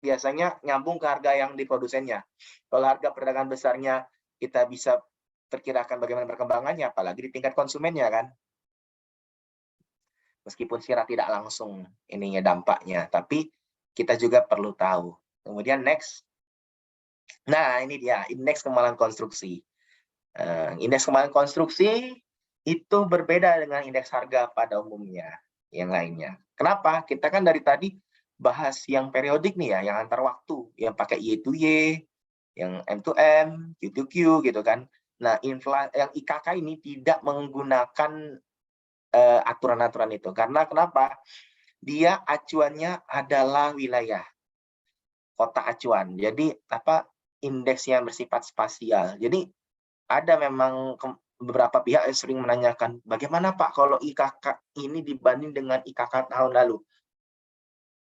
biasanya nyambung ke harga yang di produsennya. Kalau harga perdagangan besarnya kita bisa perkirakan bagaimana perkembangannya, apalagi di tingkat konsumennya kan. Meskipun secara tidak langsung ininya dampaknya, tapi kita juga perlu tahu. Kemudian next. Nah, ini dia indeks kemahalan konstruksi. Indeks kemahalan konstruksi itu berbeda dengan indeks harga pada umumnya yang lainnya. Kenapa? Kita kan dari tadi bahas yang periodik nih ya, yang antar waktu, yang pakai Y to Y, yang M to M, Q to Q gitu kan. Nah, yang IKK ini tidak menggunakan aturan-aturan itu. Karena kenapa? Dia acuannya adalah wilayah kota acuan. Jadi indeks yang bersifat spasial. Jadi ada memang beberapa pihak yang sering menanyakan, bagaimana Pak kalau IKK ini dibanding dengan IKK tahun lalu?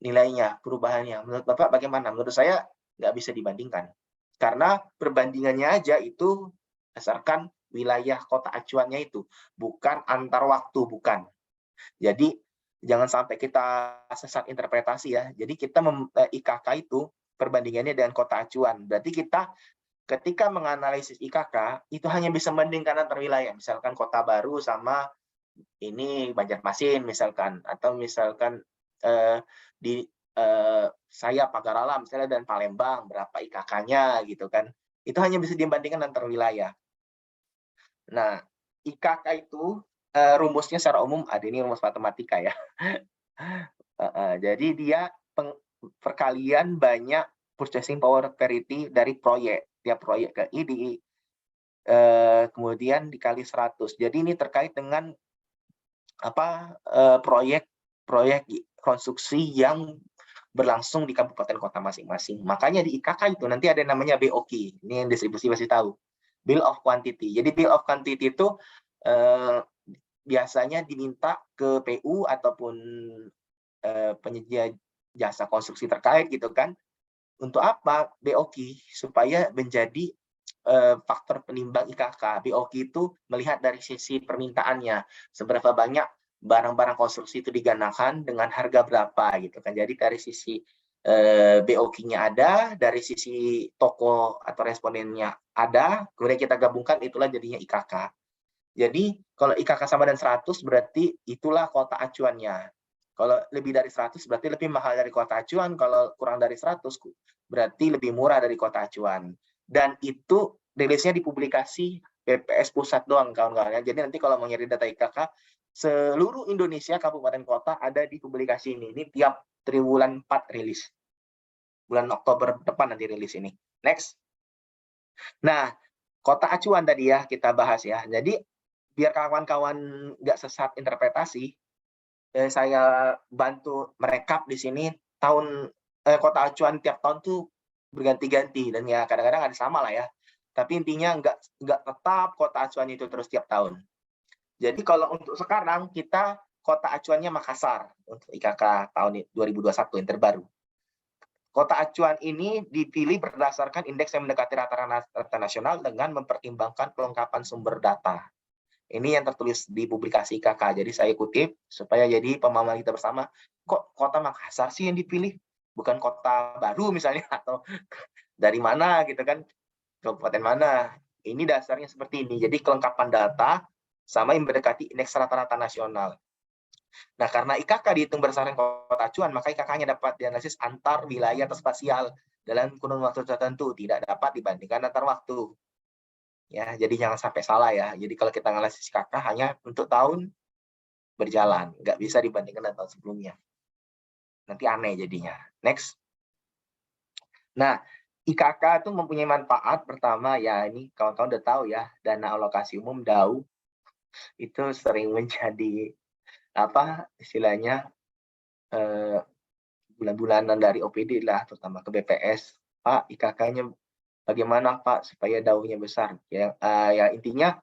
Nilainya, perubahannya. Menurut Bapak bagaimana? Menurut saya nggak bisa dibandingkan. Karena perbandingannya aja itu berdasarkan wilayah kota acuannya itu, bukan antar waktu, bukan. Jadi jangan sampai kita sesat interpretasi ya. Jadi kita IKK itu perbandingannya dengan kota acuan. Berarti kita ketika menganalisis IKK itu hanya bisa membandingkan antar wilayah. Misalkan Kota Baru sama ini Banjarmasin misalkan, atau misalkan di saya Pagarala misalnya dan Palembang berapa IKK-nya gitu kan. Itu hanya bisa dibandingkan antar wilayah. Nah, IKK itu rumusnya secara umum ada, ini rumus matematika ya. Jadi dia perkalian banyak purchasing power parity dari proyek. Tiap proyek ke ini kemudian dikali 100. Jadi ini terkait dengan proyek konstruksi yang berlangsung di kabupaten kota masing-masing. Makanya di IKK itu nanti ada namanya BOQ. Ini yang distribusi pasti tahu. Bill of Quantity. Jadi Bill of Quantity itu biasanya diminta ke PU ataupun penyedia jasa konstruksi terkait gitu kan. Untuk apa? BOQ supaya menjadi faktor penimbang IKK. BOQ itu melihat dari sisi permintaannya, seberapa banyak barang-barang konstruksi itu diganakan dengan harga berapa gitu kan. Jadi dari sisi BOQ-nya ada, dari sisi toko atau respondennya ada, kemudian kita gabungkan itulah jadinya IKK. Jadi kalau IKK sama dan 100 berarti itulah kota acuannya. Kalau lebih dari 100 berarti lebih mahal dari kota acuan, kalau kurang dari 100 berarti lebih murah dari kota acuan. Dan itu rilisnya di publikasi BPS Pusat doang kawan-kawan ya. Jadi nanti kalau mau nyari data IKK seluruh Indonesia kabupaten kota ada di publikasi ini. Ini tiap triwulan 4 rilis. Bulan Oktober depan nanti rilis ini. Next. Nah, kota acuan tadi ya kita bahas ya. Jadi biar kawan-kawan nggak sesat interpretasi, saya bantu merekap di sini kota acuan tiap tahun tuh berganti-ganti dan ya kadang-kadang ada sama lah ya. Tapi intinya nggak tetap kota acuan itu terus tiap tahun. Jadi kalau untuk sekarang kita kota acuannya Makassar untuk IKK tahun 2021 yang terbaru. Kota acuan ini dipilih berdasarkan indeks yang mendekati rata-rata nasional dengan mempertimbangkan kelengkapan sumber data. Ini yang tertulis di publikasi IKK. Jadi saya kutip supaya jadi pemahaman kita bersama. Kok kota Makassar sih yang dipilih? Bukan Kota Baru misalnya atau dari mana gitu kan? Kabupaten mana? Ini dasarnya seperti ini. Jadi kelengkapan data sama yang mendekati indeks rata-rata nasional. Nah, karena IKK dihitung berdasarkan kota acuan, maka IKK-nya dapat dianalisis antar wilayah atau spasial dalam kurun waktu tertentu, tidak dapat dibandingkan antar waktu. Ya, jadi jangan sampai salah ya. Jadi kalau kita analisis IKK hanya untuk tahun berjalan, nggak bisa dibandingkan dengan tahun sebelumnya. Nanti aneh jadinya. Next. Nah, IKK itu mempunyai manfaat pertama ya, ini kawan-kawan udah tahu ya, dana alokasi umum DAU itu sering menjadi istilahnya bulan-bulanan dari OPD lah, terutama ke BPS. Pak, IKK-nya bagaimana Pak supaya DAU-nya besar? Ya intinya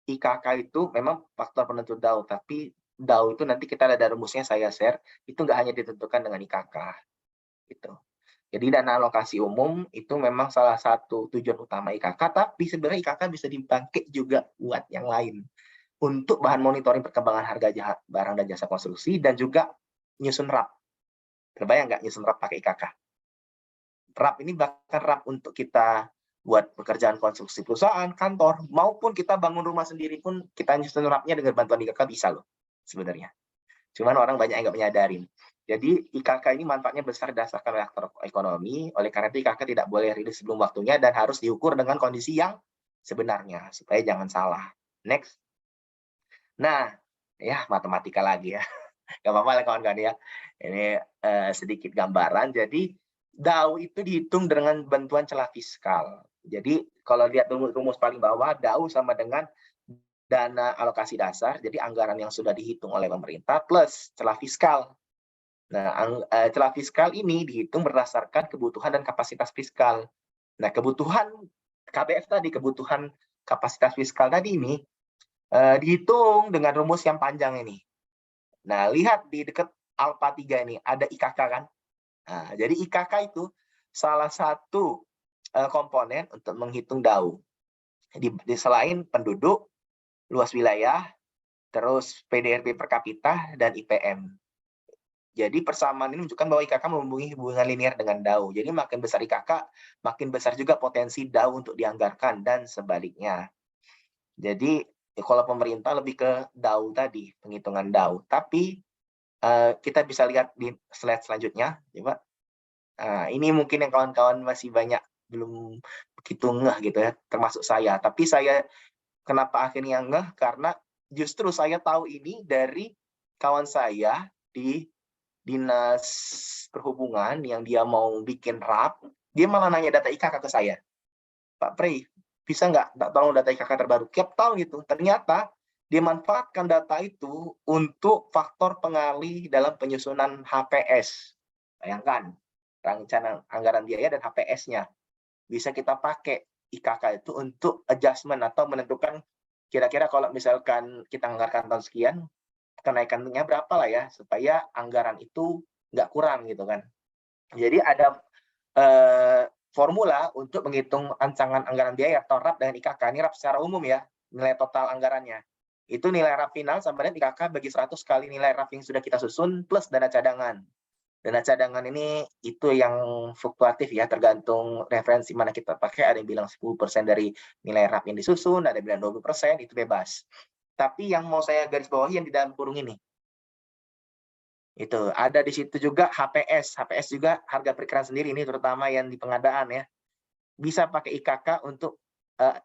IKK itu memang faktor penentu DAU, tapi DAU itu nanti kita ada rumusnya saya share, itu nggak hanya ditentukan dengan IKK. Gitu. Jadi dana alokasi umum itu memang salah satu tujuan utama IKK, tapi sebenarnya IKK bisa dipakai juga buat yang lain. Untuk bahan monitoring perkembangan harga barang dan jasa konstruksi, dan juga nyusun RAP. Terbayang nggak nyusun RAP pakai IKK? RAP ini bahkan RAP untuk kita buat pekerjaan konstruksi perusahaan, kantor, maupun kita bangun rumah sendiri pun kita nyusun RAP-nya dengan bantuan IKK bisa loh sebenarnya. Cuman orang banyak yang nggak menyadarin. Jadi IKK ini manfaatnya besar berdasarkan reaktor ekonomi, oleh karena itu IKK tidak boleh rilis sebelum waktunya dan harus diukur dengan kondisi yang sebenarnya, supaya jangan salah. Next. Nah, ya matematika lagi ya. Gak apa-apa lah kawan-kawan ya. Ini sedikit gambaran. Jadi DAU itu dihitung dengan bantuan celah fiskal. Jadi kalau lihat rumus paling bawah, DAU sama dengan dana alokasi dasar, jadi anggaran yang sudah dihitung oleh pemerintah plus celah fiskal. Nah, celah fiskal ini dihitung berdasarkan kebutuhan dan kapasitas fiskal. Nah, kebutuhan KPF tadi, kebutuhan kapasitas fiskal tadi ini dihitung dengan rumus yang panjang ini. Nah, lihat di dekat alfa 3 ini, ada IKK kan? Nah, jadi IKK itu salah satu komponen untuk menghitung DAU. Di selain penduduk, luas wilayah, terus PDRB per kapita, dan IPM. Jadi persamaan ini menunjukkan bahwa IKK mempunyai hubungan linear dengan DAU. Jadi makin besar IKK, makin besar juga potensi DAU untuk dianggarkan, dan sebaliknya. Jadi kalau pemerintah lebih ke DAU tadi, penghitungan DAU. Tapi kita bisa lihat di slide selanjutnya, coba. Ini mungkin yang kawan-kawan masih banyak belum begitu ngeh gitu ya, termasuk saya. Tapi saya kenapa akhirnya ngeh? Karena justru saya tahu ini dari kawan saya di Dinas Perhubungan yang dia mau bikin RAP, dia malah nanya data IKK ke saya. Pak Prey, bisa nggak tolong data IKK terbaru? Tiap tahun gitu. Ternyata dia manfaatkan data itu untuk faktor pengalih dalam penyusunan HPS. Bayangkan, rencana anggaran biaya dan HPS-nya. Bisa kita pakai IKK itu untuk adjustment atau menentukan kira-kira kalau misalkan kita anggarkan tahun sekian, kenaikannya berapa lah ya, supaya anggaran itu nggak kurang gitu kan. Jadi ada formula untuk menghitung rancangan anggaran biaya atau RAP dengan IKK. Ini RAP secara umum ya, nilai total anggarannya. Itu nilai RAP final sama dengan IKK bagi 100 kali nilai RAP yang sudah kita susun plus dana cadangan. Dana cadangan ini itu yang fluktuatif ya, tergantung referensi mana kita pakai. Ada yang bilang 10% dari nilai RAP yang disusun, ada yang bilang 20%, itu bebas. Tapi yang mau saya garis bawahi yang di dalam kurung ini. Itu ada di situ juga HPS. HPS juga harga perkiraan sendiri, ini terutama yang di pengadaan ya. Bisa pakai IKK untuk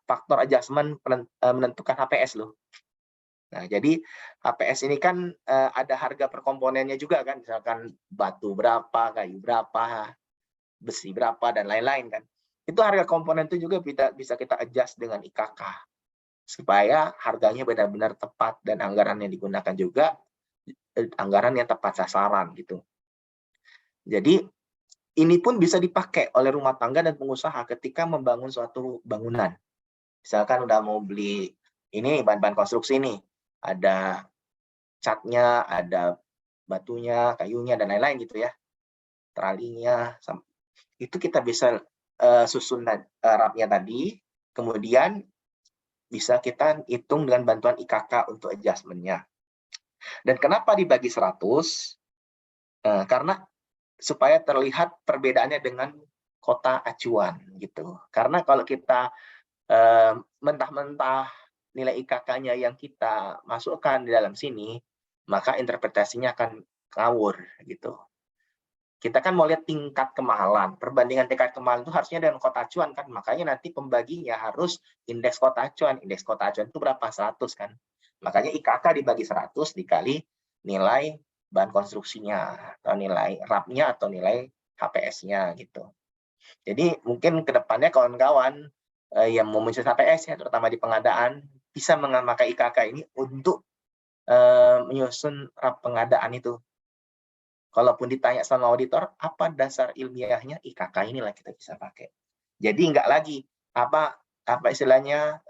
faktor adjustment menentukan HPS loh. Nah, jadi HPS ini kan ada harga per komponennya juga kan, misalkan batu berapa, kayu berapa, besi berapa, dan lain-lain kan. Itu harga komponen itu juga bisa kita adjust dengan IKK. Supaya harganya benar-benar tepat dan anggaran yang digunakan juga anggaran yang tepat sasaran gitu. Jadi ini pun bisa dipakai oleh rumah tangga dan pengusaha ketika membangun suatu bangunan. Misalkan udah mau beli ini bahan-bahan konstruksi nih, ada catnya, ada batunya, kayunya, dan lain-lain gitu ya, tralinya, itu kita bisa susun RAP-nya tadi, kemudian bisa kita hitung dengan bantuan IKK untuk adjustment-nya. Dan kenapa dibagi 100? Karena supaya terlihat perbedaannya dengan kota acuan gitu. Karena kalau kita mentah-mentah nilai IKK-nya yang kita masukkan di dalam sini, maka interpretasinya akan ngawur gitu. Kita kan mau lihat tingkat kemahalan. Perbandingan tingkat kemahalan itu harusnya dengan kota acuan kan. Makanya nanti pembaginya harus indeks kota acuan. Indeks kota acuan itu berapa? 100 kan. Makanya IKK dibagi 100 dikali nilai bahan konstruksinya, atau nilai RAP-nya, atau nilai HPS-nya gitu. Jadi mungkin ke depannya kawan-kawan yang mau menyusun HPS ya, terutama di pengadaan, bisa memakai IKK ini untuk menyusun RAP pengadaan itu. Kalaupun ditanya sama auditor, apa dasar ilmiahnya, IKK inilah kita bisa pakai. Jadi nggak lagi apa istilahnya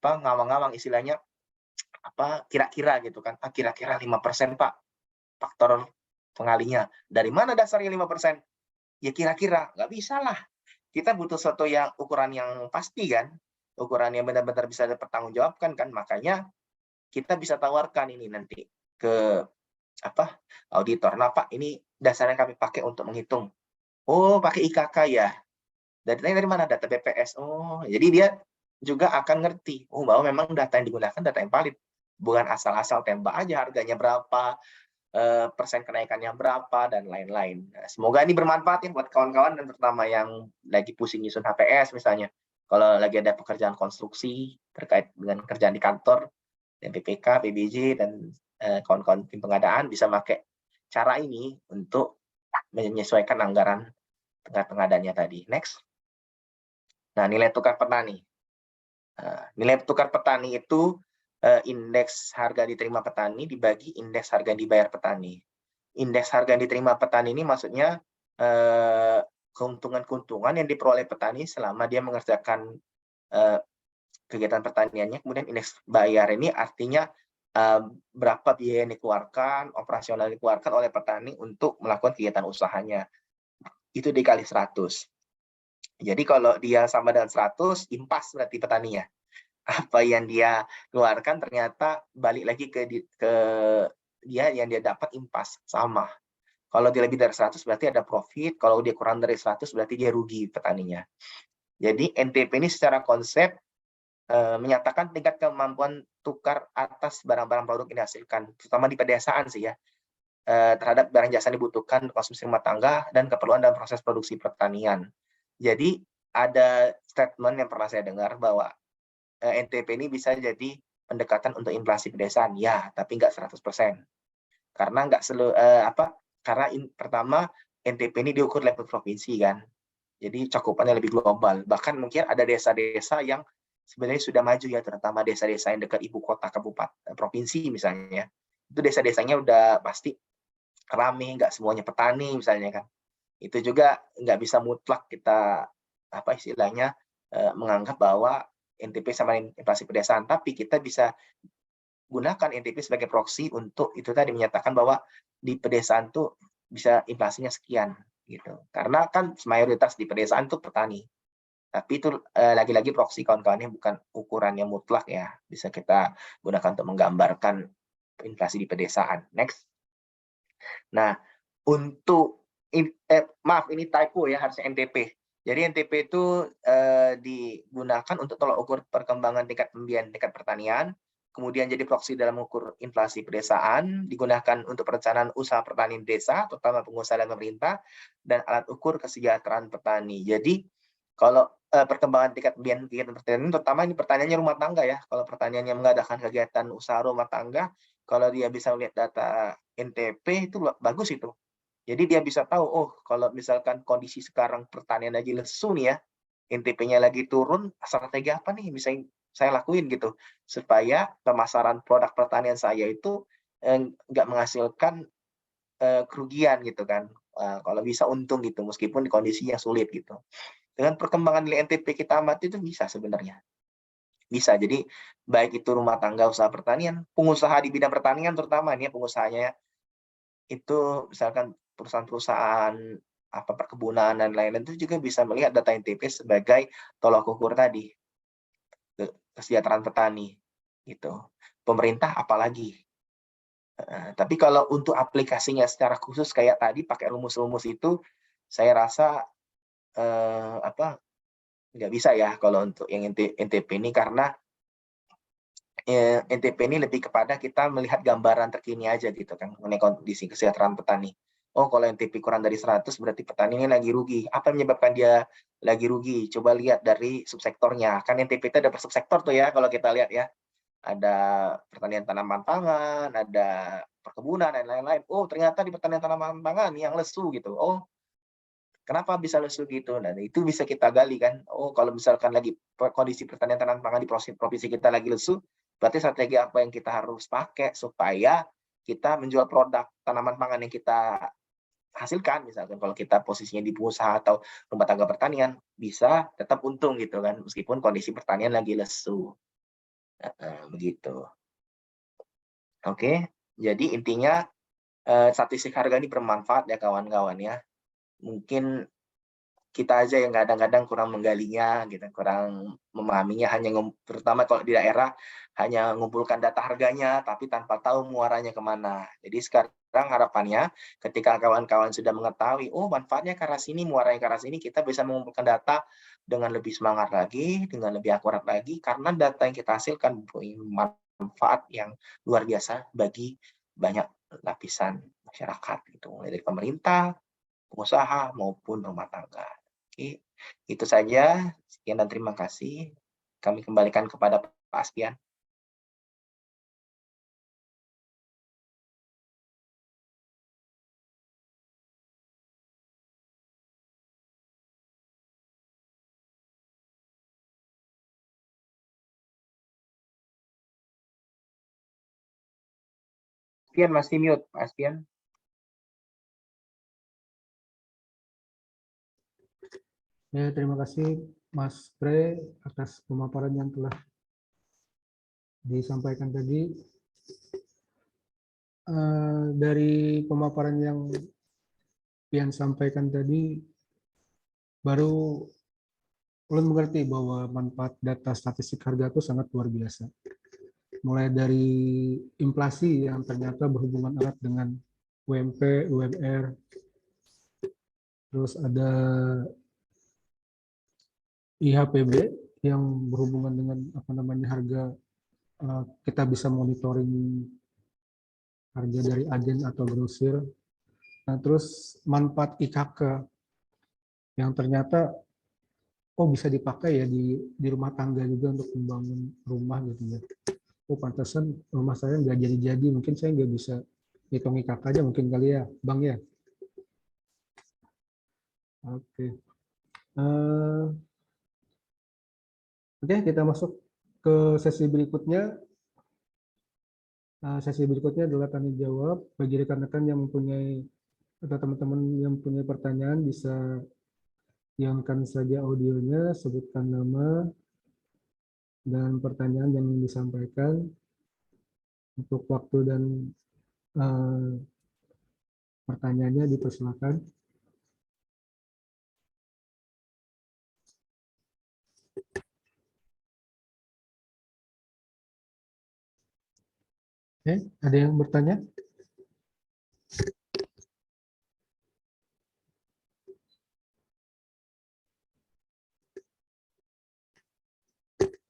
ngawang-ngawang istilahnya apa kira-kira gitu kan. Kira-kira 5% Pak faktor pengalihnya. Dari mana dasarnya 5%? Ya kira-kira, nggak bisa lah. Kita butuh suatu yang ukuran yang pasti kan. Ukuran yang benar-benar bisa dipertanggungjawabkan kan. Makanya kita bisa tawarkan ini nanti ke auditor. Nah Pak, ini dasarnya kami pakai untuk menghitung. Oh, pakai IKK ya. Datanya dari mana? Data BPS. Oh, jadi dia juga akan ngerti. Oh, bahwa memang data yang digunakan data yang valid. Bukan asal-asal tembak aja harganya berapa, persen kenaikannya berapa, dan lain-lain. Nah, semoga ini bermanfaat ya buat kawan-kawan, dan terutama yang lagi pusing nyusun HPS misalnya. Kalau lagi ada pekerjaan konstruksi terkait dengan kerjaan di kantor, dan PPK, PBJ, dan kawan-kawan tim pengadaan bisa pakai cara ini untuk menyesuaikan anggaran pengadaannya tadi. Next. Nah, nilai tukar petani. Nilai tukar petani itu indeks harga diterima petani dibagi indeks harga yang dibayar petani. Indeks harga yang diterima petani ini maksudnya keuntungan-keuntungan yang diperoleh petani selama dia mengerjakan kegiatan pertaniannya. Kemudian indeks bayar ini artinya berapa biaya yang dikeluarkan, operasional yang dikeluarkan oleh petani untuk melakukan kegiatan usahanya. itu dikali 100. Jadi kalau dia sama dengan 100, impas berarti petaninya. Apa yang dia keluarkan ternyata balik lagi ke dia yang dia dapat impas, sama. Kalau dia lebih dari 100 berarti ada profit, kalau dia kurang dari 100 berarti dia rugi petaninya. Jadi NTP ini secara konsep menyatakan tingkat kemampuan tukar atas barang-barang produk yang dihasilkan, terutama di pedesaan sih ya, terhadap barang jasa yang dibutuhkan konsumsi rumah tangga dan keperluan dalam proses produksi pertanian. Jadi ada statement yang pernah saya dengar bahwa NTP ini bisa jadi pendekatan untuk inflasi pedesaan, ya, tapi nggak 100%. Karena nggak karena pertama NTP ini diukur level provinsi kan, jadi cakupannya lebih global. Bahkan mungkin ada desa-desa yang sebenarnya sudah maju ya, terutama desa-desa yang dekat ibu kota kabupaten provinsi misalnya. Itu desa-desanya udah pasti ramai, nggak semuanya petani misalnya kan. Itu juga nggak bisa mutlak kita istilahnya menganggap bahwa NTP sama inflasi pedesaan, tapi kita bisa gunakan NTP sebagai proksi untuk itu tadi menyatakan bahwa di pedesaan tuh bisa inflasinya sekian gitu. Karena kan mayoritas di pedesaan tuh petani. Tapi itu lagi-lagi proksi kawan-kawannya bukan ukuran yang mutlak ya. Bisa kita gunakan untuk menggambarkan inflasi di pedesaan. Next. Nah, untuk maaf ini typo ya, harusnya NTP. Jadi NTP itu digunakan untuk tolak ukur perkembangan tingkat pembiayaan tingkat pertanian, kemudian jadi proksi dalam mengukur inflasi pedesaan, digunakan untuk perencanaan usaha pertanian desa, terutama pengusaha dan pemerintah, dan alat ukur kesejahteraan petani. Jadi kalau perkembangan tingkat pembiayaan kegiatan pertanian, terutama ini pertaniannya rumah tangga ya. Kalau pertaniannya mengadakan kegiatan usaha rumah tangga, kalau dia bisa melihat data NTP itu bagus itu. Jadi dia bisa tahu, oh kalau misalkan kondisi sekarang pertanian lagi lesu nih ya, NTP-nya lagi turun, strategi apa nih bisa saya lakuin gitu, supaya pemasaran produk pertanian saya itu nggak menghasilkan kerugian gitu kan. Kalau bisa untung gitu, meskipun di kondisi yang sulit gitu. Dengan perkembangan nilai NTP kita amati itu bisa sebenarnya. Bisa, jadi baik itu rumah tangga usaha pertanian, pengusaha di bidang pertanian terutama nih ya, pengusahanya itu misalkan perusahaan-perusahaan perkebunan dan lain-lain itu juga bisa melihat data NTP sebagai tolak ukur tadi kesejahteraan petani gitu. Pemerintah apalagi. Tapi kalau untuk aplikasinya secara khusus kayak tadi pakai rumus-rumus itu, saya rasa nggak bisa ya kalau untuk yang NTP ini, karena NTP ini lebih kepada kita melihat gambaran terkini aja gitu kan mengenai kondisi kesejahteraan petani. Oh, kalau NTP kurang dari 100 berarti petani ini lagi rugi. Apa yang menyebabkan dia lagi rugi? Coba lihat dari subsektornya. Kan NTP itu ada per subsektor tuh ya kalau kita lihat ya. Ada pertanian tanaman pangan, ada perkebunan dan lain-lain. Oh, ternyata di pertanian tanaman pangan yang lesu gitu. Oh, kenapa bisa lesu gitu? Nah, itu bisa kita gali kan. Oh, kalau misalkan lagi kondisi pertanian tanaman pangan di provinsi kita lagi lesu, berarti strategi apa yang kita harus pakai supaya kita menjual produk tanaman pangan yang kita hasilkan, misalkan kalau kita posisinya di pengusaha atau rumah tangga pertanian, bisa tetap untung gitu kan, meskipun kondisi pertanian lagi lesu. Begitu. Oke, jadi intinya statistik harga ini bermanfaat ya kawan-kawan ya. Mungkin kita aja yang kadang-kadang kurang menggalinya, gitu, kurang memahaminya, terutama kalau di daerah hanya mengumpulkan data harganya, tapi tanpa tahu muaranya kemana. Jadi sekarang harapannya ketika kawan-kawan sudah mengetahui, oh manfaatnya ke arah sini, muaranya ke arah sini, kita bisa mengumpulkan data dengan lebih semangat lagi, dengan lebih akurat lagi, karena data yang kita hasilkan mempunyai manfaat yang luar biasa bagi banyak lapisan masyarakat, gitu, mulai dari pemerintah, pengusaha maupun rumah tangga. Oke, itu saja. Sekian dan terima kasih. Kami kembalikan kepada Pak Aspian. Aspian masih mute, Pak Aspian. Ya, terima kasih Mas Pre atas pemaparan yang telah disampaikan tadi. Dari pemaparan yang Pian sampaikan tadi, baru ulun mengerti bahwa manfaat data statistik harga itu sangat luar biasa. Mulai dari inflasi yang ternyata berhubungan erat dengan UMP, UMR, terus ada IHPB yang berhubungan dengan apa namanya harga, kita bisa monitoring harga dari agen atau grosir. Nah, terus manfaat IKK yang ternyata bisa dipakai ya di rumah tangga juga untuk membangun rumah gitu ya. Pantesan rumah saya nggak jadi-jadi, mungkin saya nggak bisa hitung IKK aja mungkin kali ya, Bang ya. Oke. Oke, kita masuk ke sesi berikutnya. Sesi berikutnya adalah tanya jawab. Bagi rekan-rekan yang mempunyai atau teman-teman yang mempunyai pertanyaan bisa diangkat saja audionya, sebutkan nama dan pertanyaan yang ingin disampaikan. Untuk waktu dan pertanyaannya dipersilakan. Oke, ada yang bertanya?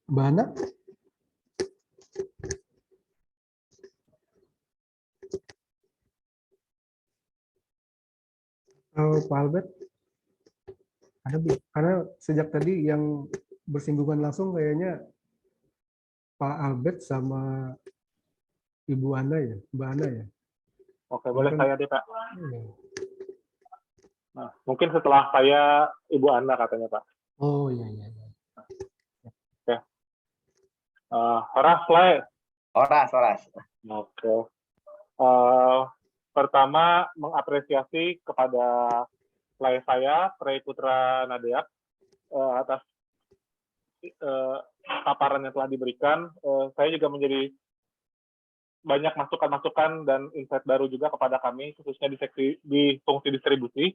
Mbak Ana? Pak Albert? Ada, karena sejak tadi yang bersinggungan langsung kayaknya Pak Albert sama Ibu Ana ya, Mbak Ana ya. Oke, boleh saya deh, Pak. Iya. Nah, mungkin setelah saya Ibu Ana katanya, Pak. Oh iya. Oke. Horas, Lai. Horas. Oke. Pertama, mengapresiasi kepada Lai saya, Trey Putra Nadeak, atas paparan yang telah diberikan. Saya juga menjadi banyak masukan-masukan dan insight baru juga kepada kami, khususnya di fungsi distribusi.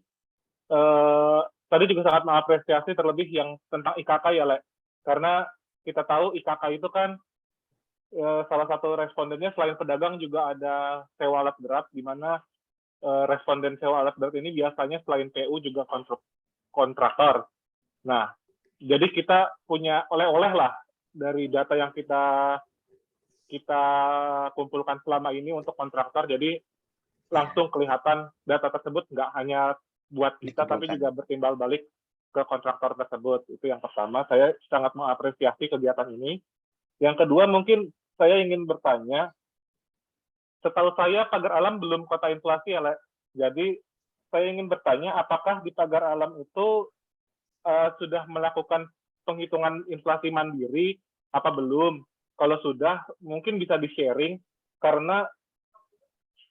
Tadi juga sangat mengapresiasi terlebih yang tentang IKK ya, Le. Karena kita tahu IKK itu kan salah satu respondennya selain pedagang juga ada sewa alat berat, di mana responden sewa alat berat ini biasanya selain PU juga kontraktor. Nah, jadi kita punya oleh-oleh lah dari data yang kita kumpulkan selama ini untuk kontraktor. Jadi langsung kelihatan data tersebut nggak hanya buat kita, tapi juga bertimbal balik ke kontraktor tersebut. Itu yang pertama, saya sangat mengapresiasi kegiatan ini. Yang kedua, mungkin saya ingin bertanya, setahu saya Pagar Alam belum kota inflasi ya, Le. Jadi saya ingin bertanya, apakah di Pagar Alam itu sudah melakukan penghitungan inflasi mandiri, apa belum? Kalau sudah, mungkin bisa di-sharing, karena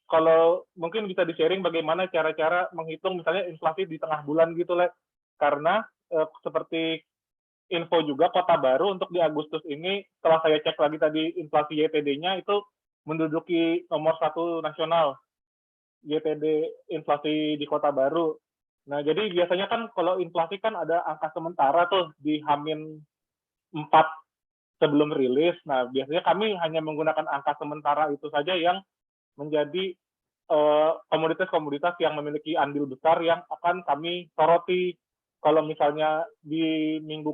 kalau mungkin bisa di-sharing bagaimana cara-cara menghitung misalnya inflasi di tengah bulan gitu, Le. Karena seperti info juga Kota Baru untuk di Agustus ini, setelah saya cek lagi tadi inflasi YTD-nya itu menduduki nomor 1 nasional, YTD inflasi di Kota Baru. Nah, jadi biasanya kan kalau inflasi kan ada angka sementara tuh di H-4 sebelum rilis. Nah, biasanya kami hanya menggunakan angka sementara itu saja yang menjadi komoditas-komoditas yang memiliki andil besar yang akan kami soroti. Kalau misalnya di minggu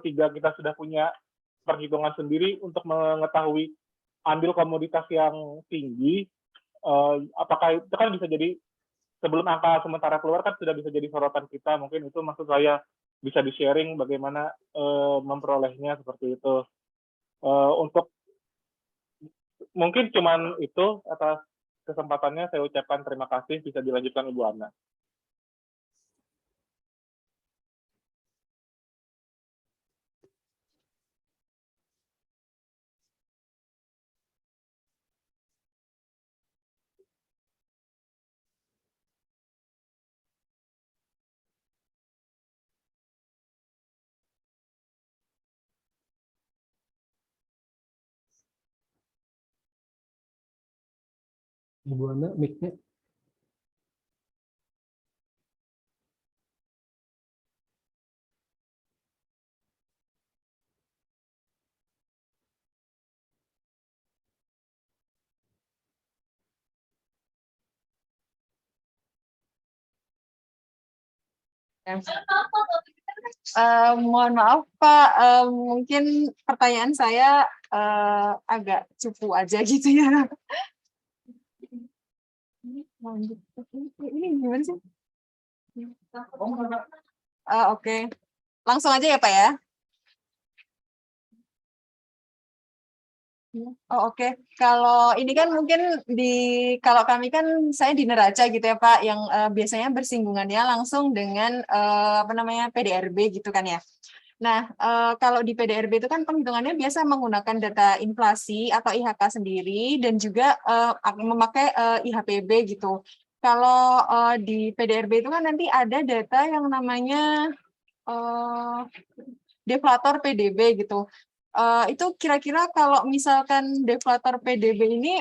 ketiga kita sudah punya perhitungan sendiri untuk mengetahui andil komoditas yang tinggi, apakah itu kan bisa jadi sebelum angka sementara keluar kan sudah bisa jadi sorotan kita. Mungkin itu maksud saya, bisa di-sharing bagaimana memperolehnya seperti itu. Untuk mungkin cuman itu, atas kesempatannya saya ucapkan terima kasih. Bisa dilanjutkan Ibu Ana. Ibu Ana, mic-nya. Mohon maaf Pak, mungkin pertanyaan saya agak cupu aja gitu ya. Ini gimana sih? Oke, langsung aja ya Pak ya. Oh oke, kalau ini kan mungkin kalau kami kan saya di neraca gitu ya Pak, yang biasanya bersinggungannya langsung dengan apa namanya PDRB gitu kan ya. Nah, kalau di PDRB itu kan penghitungannya biasa menggunakan data inflasi atau IHK sendiri dan juga memakai IHPB gitu. Kalau di PDRB itu kan nanti ada data yang namanya deflator PDB gitu. Itu kira-kira kalau misalkan deflator PDB ini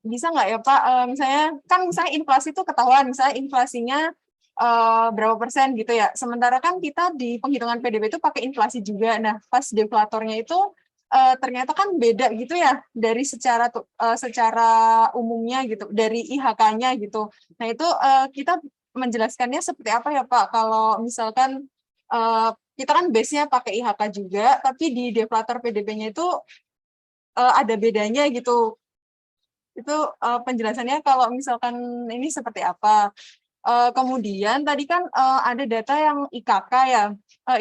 bisa nggak ya Pak? Misalnya inflasi itu ketahuan, misalnya inflasinya berapa persen gitu ya. Sementara kan kita di penghitungan PDB itu pakai inflasi juga. Nah, pas deflatornya itu ternyata kan beda gitu ya dari secara umumnya gitu, dari IHK-nya gitu. Nah, itu kita menjelaskannya seperti apa ya Pak? Kalau misalkan kita kan base-nya pakai IHK juga, tapi di deflator PDB-nya itu ada bedanya gitu. Itu penjelasannya kalau misalkan ini seperti apa. Kemudian tadi kan ada data yang IKK ya.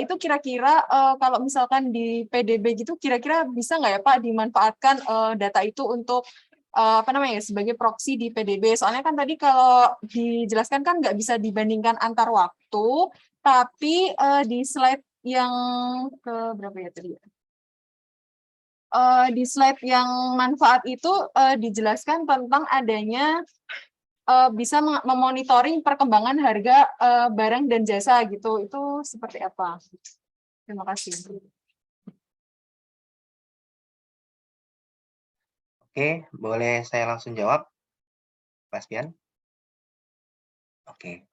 Itu kira-kira kalau misalkan di PDB gitu, kira-kira bisa nggak ya Pak dimanfaatkan data itu untuk apa namanya sebagai proksi di PDB. Soalnya kan tadi kalau dijelaskan kan nggak bisa dibandingkan antar waktu, tapi di slide yang ke berapa ya tadi? Di slide yang manfaat itu dijelaskan tentang adanya bisa memonitoring perkembangan harga barang dan jasa gitu. Itu seperti apa? Terima kasih. Oke, boleh saya langsung jawab, Mas Pian? Oke.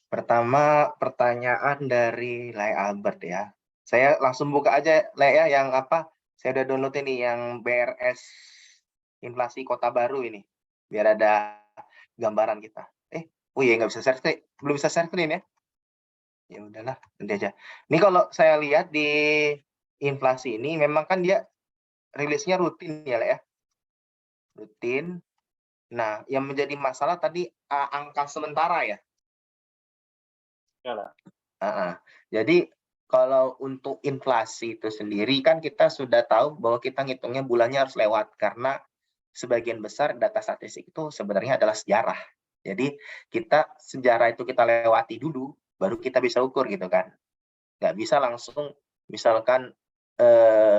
Pertama, pertanyaan dari Lea Albert ya. Saya langsung buka aja, Lea, yang apa? Saya udah download ini, yang BRS inflasi kota baru ini. Biar ada gambaran kita. Oh iya, nggak bisa share screen. Belum bisa share screen ya? Ya udahlah, nanti aja. Ini kalau saya lihat di inflasi ini, memang kan dia rilisnya rutin ya, Lea. Rutin. Nah, yang menjadi masalah tadi angka sementara ya. Jadi kalau untuk inflasi itu sendiri kan kita sudah tahu bahwa kita ngitungnya bulannya harus lewat karena sebagian besar data statistik itu sebenarnya adalah sejarah. Jadi sejarah itu kita lewati dulu baru kita bisa ukur gitu kan. Nggak bisa langsung misalkan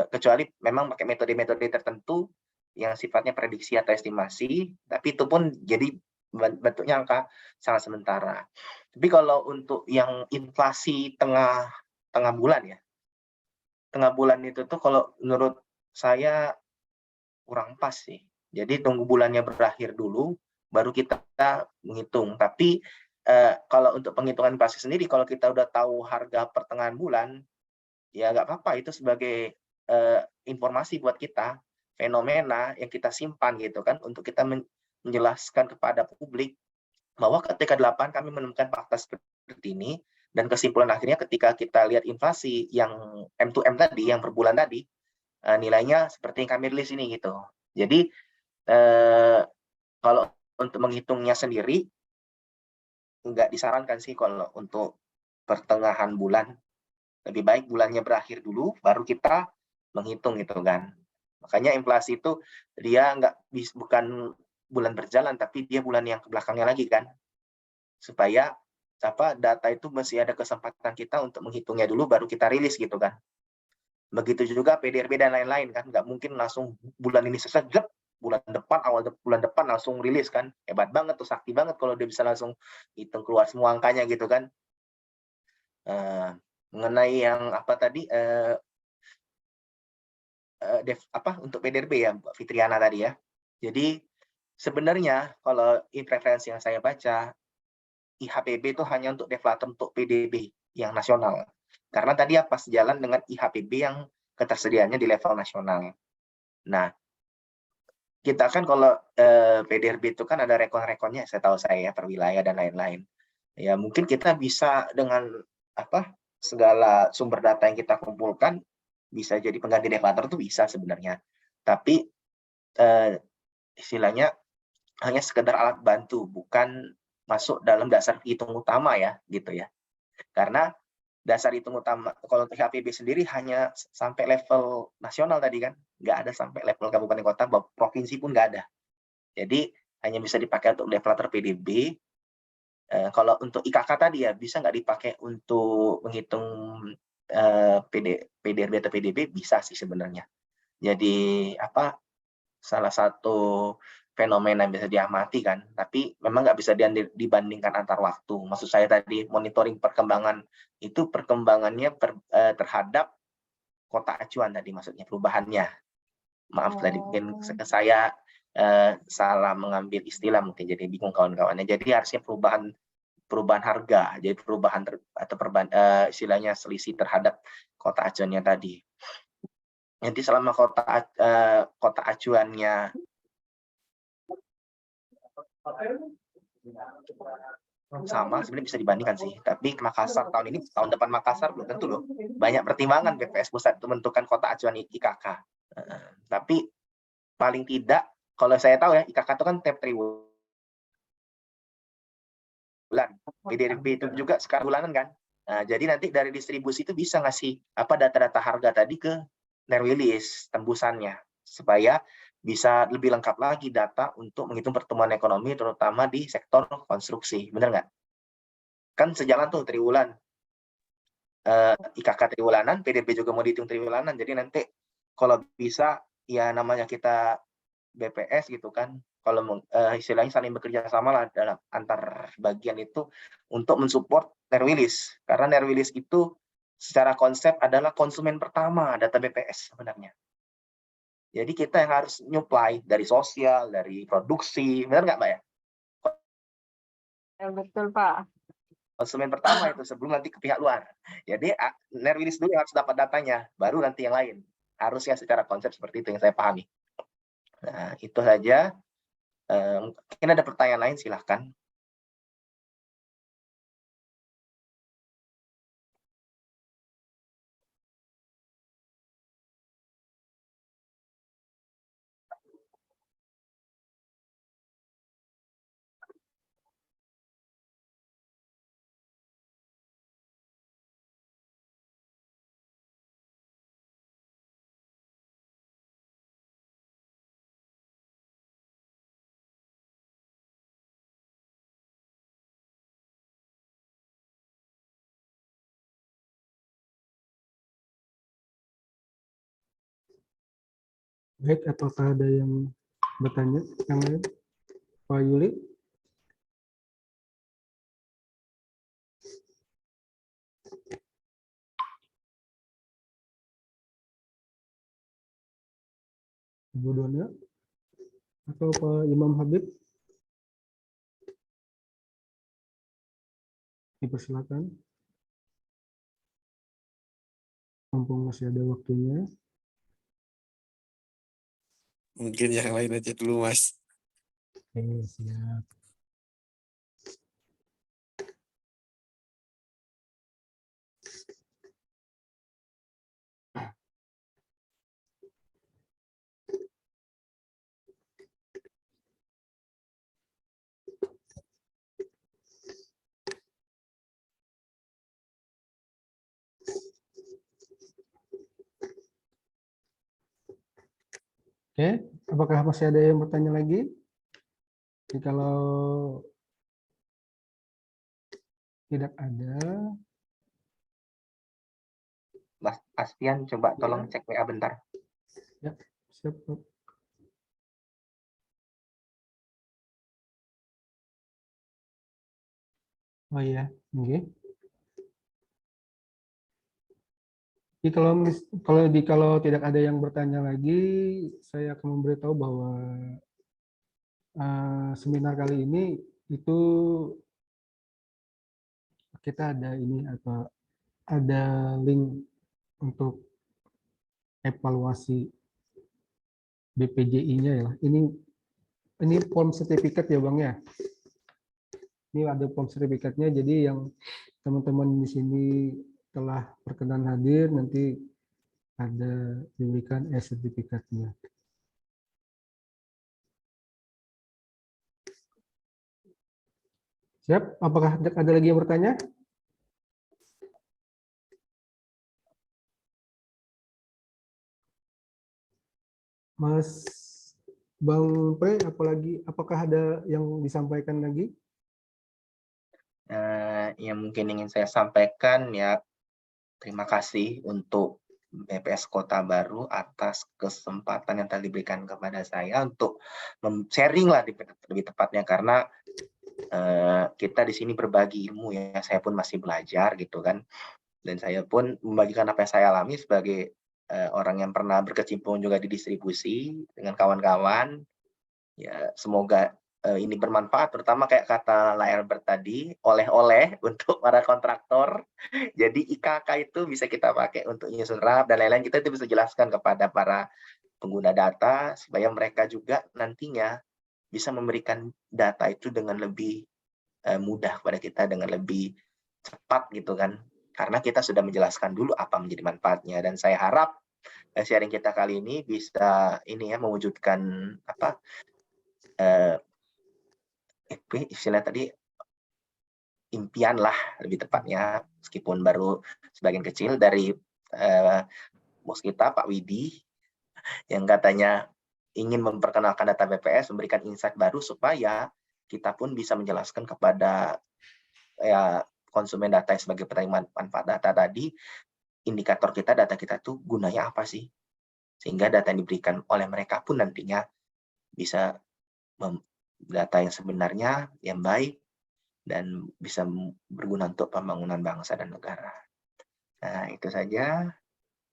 kecuali memang pakai metode-metode tertentu yang sifatnya prediksi atau estimasi, tapi itu pun jadi bentuknya angka sangat sementara. Tapi kalau untuk yang inflasi tengah bulan ya, tengah bulan itu tuh kalau menurut saya kurang pas sih. Jadi tunggu bulannya berakhir dulu, baru kita menghitung. Tapi kalau untuk penghitungan inflasi sendiri, kalau kita udah tahu harga pertengahan bulan, ya nggak apa-apa, itu sebagai informasi buat kita, fenomena yang kita simpan gitu kan, untuk kita menjelaskan kepada publik bahwa ketika 8 kami menemukan fakta seperti ini, dan kesimpulan akhirnya ketika kita lihat inflasi yang M2M tadi, yang per bulan tadi, nilainya seperti yang kami rilis ini gitu. Jadi kalau untuk menghitungnya sendiri, nggak disarankan sih kalau untuk pertengahan bulan. Lebih baik bulannya berakhir dulu, baru kita menghitung gitu kan. Makanya inflasi itu dia bukan bulan berjalan, tapi dia bulan yang ke belakangnya lagi kan. Supaya data itu masih ada kesempatan kita untuk menghitungnya dulu, baru kita rilis gitu kan. Begitu juga PDRB dan lain-lain kan, nggak mungkin langsung bulan ini selesai, awal bulan depan langsung rilis kan. Hebat banget tuh, sakti banget kalau dia bisa langsung hitung keluar semua angkanya gitu kan. Mengenai yang apa tadi untuk PDRB ya, Mbak Fitriana tadi ya. Jadi sebenarnya kalau preferensi yang saya baca, IHPB itu hanya untuk deflator untuk PDB yang nasional. Karena tadi pas jalan dengan IHPB yang ketersediaannya di level nasional. Nah, kita kan kalau PDRB itu kan ada rekon-rekonnya, saya tahu saya per wilayah dan lain-lain. Ya mungkin kita bisa dengan segala sumber data yang kita kumpulkan bisa jadi pengganti deflator itu bisa sebenarnya. Tapi istilahnya hanya sekedar alat bantu, bukan masuk dalam dasar hitung utama ya, gitu ya. Karena dasar hitung utama kalau HPB sendiri hanya sampai level nasional tadi kan, nggak ada sampai level kabupaten kota, provinsi pun nggak ada. Jadi hanya bisa dipakai untuk deflator PDB. Kalau untuk IKK tadi ya bisa nggak dipakai untuk menghitung PDRB atau PDB, bisa sih sebenarnya. Jadi salah satu fenomena yang bisa diamati kan, tapi memang nggak bisa dibandingkan antar waktu. Maksud saya tadi monitoring perkembangan itu perkembangannya terhadap kota acuan tadi, maksudnya perubahannya. Maaf tadi mungkin saya salah mengambil istilah, mungkin jadi bingung kawan-kawannya. Jadi harusnya perubahan harga, jadi perubahan atau istilahnya selisih terhadap kota acuannya tadi. Jadi selama kota acuannya sama, sebenarnya bisa dibandingkan sih. Tapi Makassar tahun ini, tahun depan Makassar belum tentu loh. Banyak pertimbangan BPS Pusat untuk menentukan kota acuan IKK. Tapi paling tidak, kalau saya tahu ya, IKK itu kan tiap triwulan. PDRB itu juga sekarang bulanan kan. Nah, jadi nanti dari distribusi itu bisa ngasih data-data harga tadi ke Nerwilis tembusannya, supaya bisa lebih lengkap lagi data untuk menghitung pertumbuhan ekonomi, terutama di sektor konstruksi. Benar nggak? Kan sejalan tuh triwulan. IKK triwulanan, PDB juga mau dihitung triwulanan. Jadi nanti kalau bisa, ya namanya kita BPS gitu kan, kalau istilahnya saling bekerja sama lah dalam antar bagian itu untuk mensupport Nerwilis. Karena Nerwilis itu secara konsep adalah konsumen pertama data BPS sebenarnya. Jadi kita yang harus nyuplai dari sosial, dari produksi, benar nggak Mbak ya? Ya, betul Pak. Konsumen pertama itu sebelum nanti ke pihak luar. Jadi Nerwilis dulu yang harus dapat datanya, baru nanti yang lain. Harusnya secara konsep seperti itu yang saya pahami. Nah, itu saja. Mungkin ada pertanyaan lain, silahkan. Baik, apakah ada yang bertanya yang lain? Pak Yuli? Ibu Dona? Atau Pak Imam Habib? Dipersilakan. Mumpung masih ada waktunya. Mungkin yang lain aja dulu, Mas. Oke, siap. Oke, apakah masih ada yang bertanya lagi? Jadi kalau tidak ada, Mas Aspian, coba tolong cek WA bentar. ya siap. Pak. Oh iya, oke. Jadi kalau tidak ada yang bertanya lagi, saya akan memberitahu bahwa seminar kali ini itu kita ada link untuk evaluasi BPJI-nya ya. Ini form sertifikat ya Bang ya. Ini ada form sertifikatnya, jadi yang teman-teman di sini telah berkenan hadir, nanti ada diberikan sertifikatnya. Siap? Apakah ada lagi yang bertanya? Mas Bang Pre, apakah ada yang disampaikan lagi? Yang mungkin ingin saya sampaikan ya, terima kasih untuk BPS Kota Baru atas kesempatan yang telah diberikan kepada saya untuk sharing lah lebih tepatnya, karena kita di sini berbagi ilmu ya, saya pun masih belajar gitu kan, dan saya pun membagikan apa yang saya alami sebagai orang yang pernah berkecimpung juga di distribusi dengan kawan-kawan. Ya, semoga ini bermanfaat, terutama kayak kata La Albert tadi, oleh-oleh untuk para kontraktor. Jadi IKK itu bisa kita pakai untuk nyusun RAP dan lain-lain, kita itu bisa jelaskan kepada para pengguna data supaya mereka juga nantinya bisa memberikan data itu dengan lebih mudah kepada kita, dengan lebih cepat gitu kan. Karena kita sudah menjelaskan dulu apa menjadi manfaatnya, dan saya harap sharing kita kali ini bisa ini ya, mewujudkan apa istilah tadi, impian lah lebih tepatnya, meskipun baru sebagian kecil dari bos kita Pak Widi yang katanya ingin memperkenalkan data BPS, memberikan insight baru supaya kita pun bisa menjelaskan kepada ya konsumen data sebagai penerima manfaat data tadi, indikator kita, data kita tuh gunanya apa sih, sehingga data yang diberikan oleh mereka pun nantinya bisa data yang sebenarnya, yang baik, dan bisa berguna untuk pembangunan bangsa dan negara. Nah, itu saja.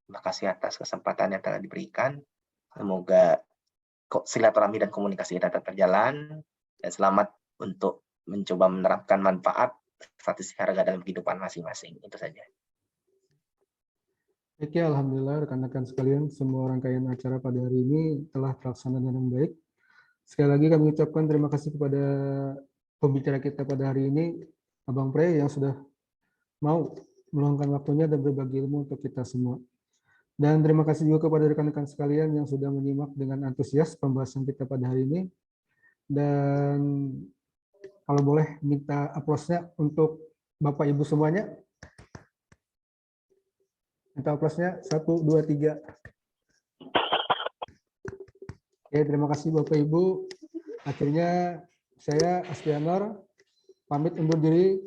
Terima kasih atas kesempatan yang telah diberikan. Semoga silaturahmi dan komunikasi kita tetap berjalan, dan selamat untuk mencoba menerapkan manfaat statistik harga dalam kehidupan masing-masing. Itu saja. Oke, alhamdulillah rekan-rekan sekalian, semua rangkaian acara pada hari ini telah terlaksana dengan baik. Sekali lagi kami ucapkan terima kasih kepada pembicara kita pada hari ini, Abang Pre, yang sudah mau meluangkan waktunya dan berbagi ilmu untuk kita semua. Dan terima kasih juga kepada rekan-rekan sekalian yang sudah menyimak dengan antusias pembahasan kita pada hari ini. Dan kalau boleh minta aplausnya untuk Bapak Ibu semuanya. Minta aplausnya 1, 2, 3. Oke, terima kasih Bapak Ibu. Akhirnya saya Astianor pamit undur diri.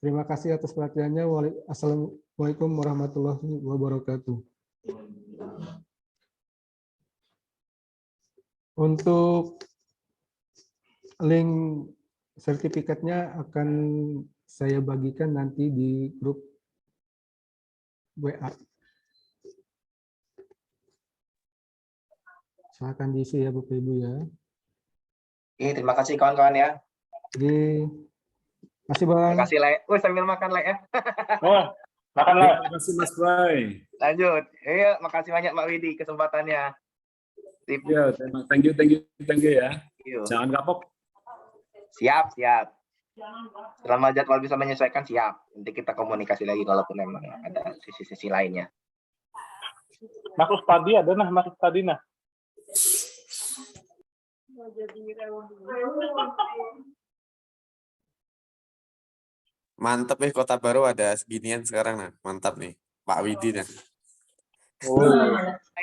Terima kasih atas perhatiannya. Assalamualaikum warahmatullahi wabarakatuh. Untuk link sertifikatnya akan saya bagikan nanti di grup WA. Silakan diisi ya Bapak Ibu ya. Oke, terima kasih kawan-kawan ya. Oke. Masih Bang. Terima kasih Le. Sambil makan Le ya. Wah, makan lah. Terima kasih Mas Bray. Lanjut. Iya, makasih banyak Pak Widi kesempatannya. Ya, thank you ya. Jangan kapok. Siap. Selama jadwal bisa menyesuaikan, siap. Nanti kita komunikasi lagi kalaupun memang ada sisi-sisi lainnya. Mas Ustadi ada nah, Mas Ustadi nah. Mantap nih Kota Baru ada seginian sekarang nah. Mantap nih Pak Widi nah. Oh.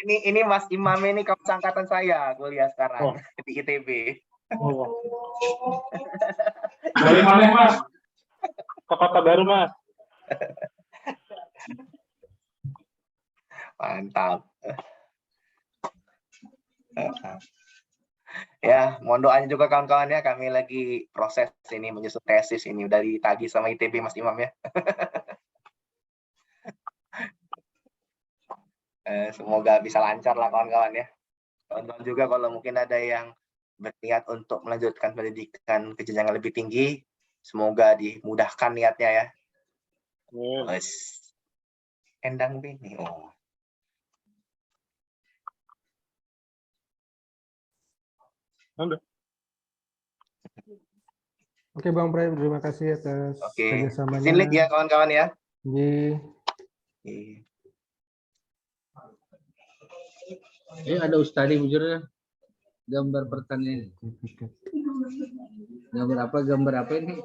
Ini Mas Imam ini kawan angkatan saya kuliah sekarang di ITB. Oh. Dari mana Mas? Ke Kota Baru Mas. Mantap. Ya, mohon doanya juga kawan-kawan ya, kami lagi proses ini menyusun tesis ini, udah ditagih sama ITB Mas Imam ya. Semoga bisa lancar lah kawan-kawan ya. Kawan-kawan juga kalau mungkin ada yang berniat untuk melanjutkan pendidikan ke jenjang yang lebih tinggi, semoga dimudahkan niatnya ya. Endang Bini. Oke Bang Pray, terima kasih atas Oke. kerjasamanya. Silik ya kawan-kawan ya. Ji. Ada Ustadi bujur gambar pertanian. Gambar apa ini?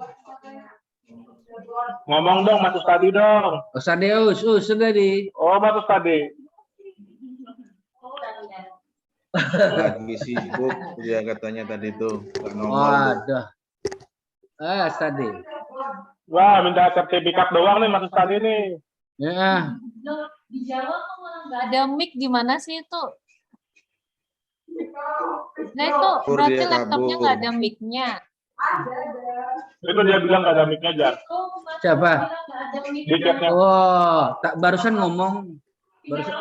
Ngomong dong, Mas Ustadi dong. Ustadeus, Ustadi. Oh, Mas Ustadi. Lagi sibuk dia katanya tadi tuh. Waduh. Ustadi. Wah, minta sertifikat doang nih Mas Ustadi nih. Ya. Di Jawa kok malah nggak ada mic, gimana sih itu? Nah itu Kabur berarti dia, laptopnya kabur. nggak ada mic-nya. Itu dia bilang nggak ada mic-nya, Jar. Oh, Mas Siapa? bilang nggak ada mic-nya. Di chat-nya. Oh, tak barusan ngomong. Barusan,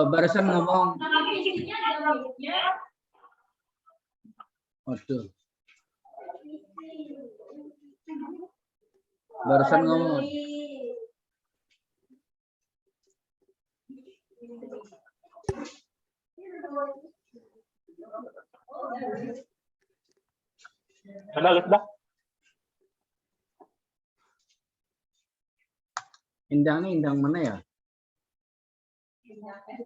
barusan ngomong. Tapi isinya ada mic-nya. Waduh. Barusan ngomong. Ada lihat dah. Indang nih, indang mana ya?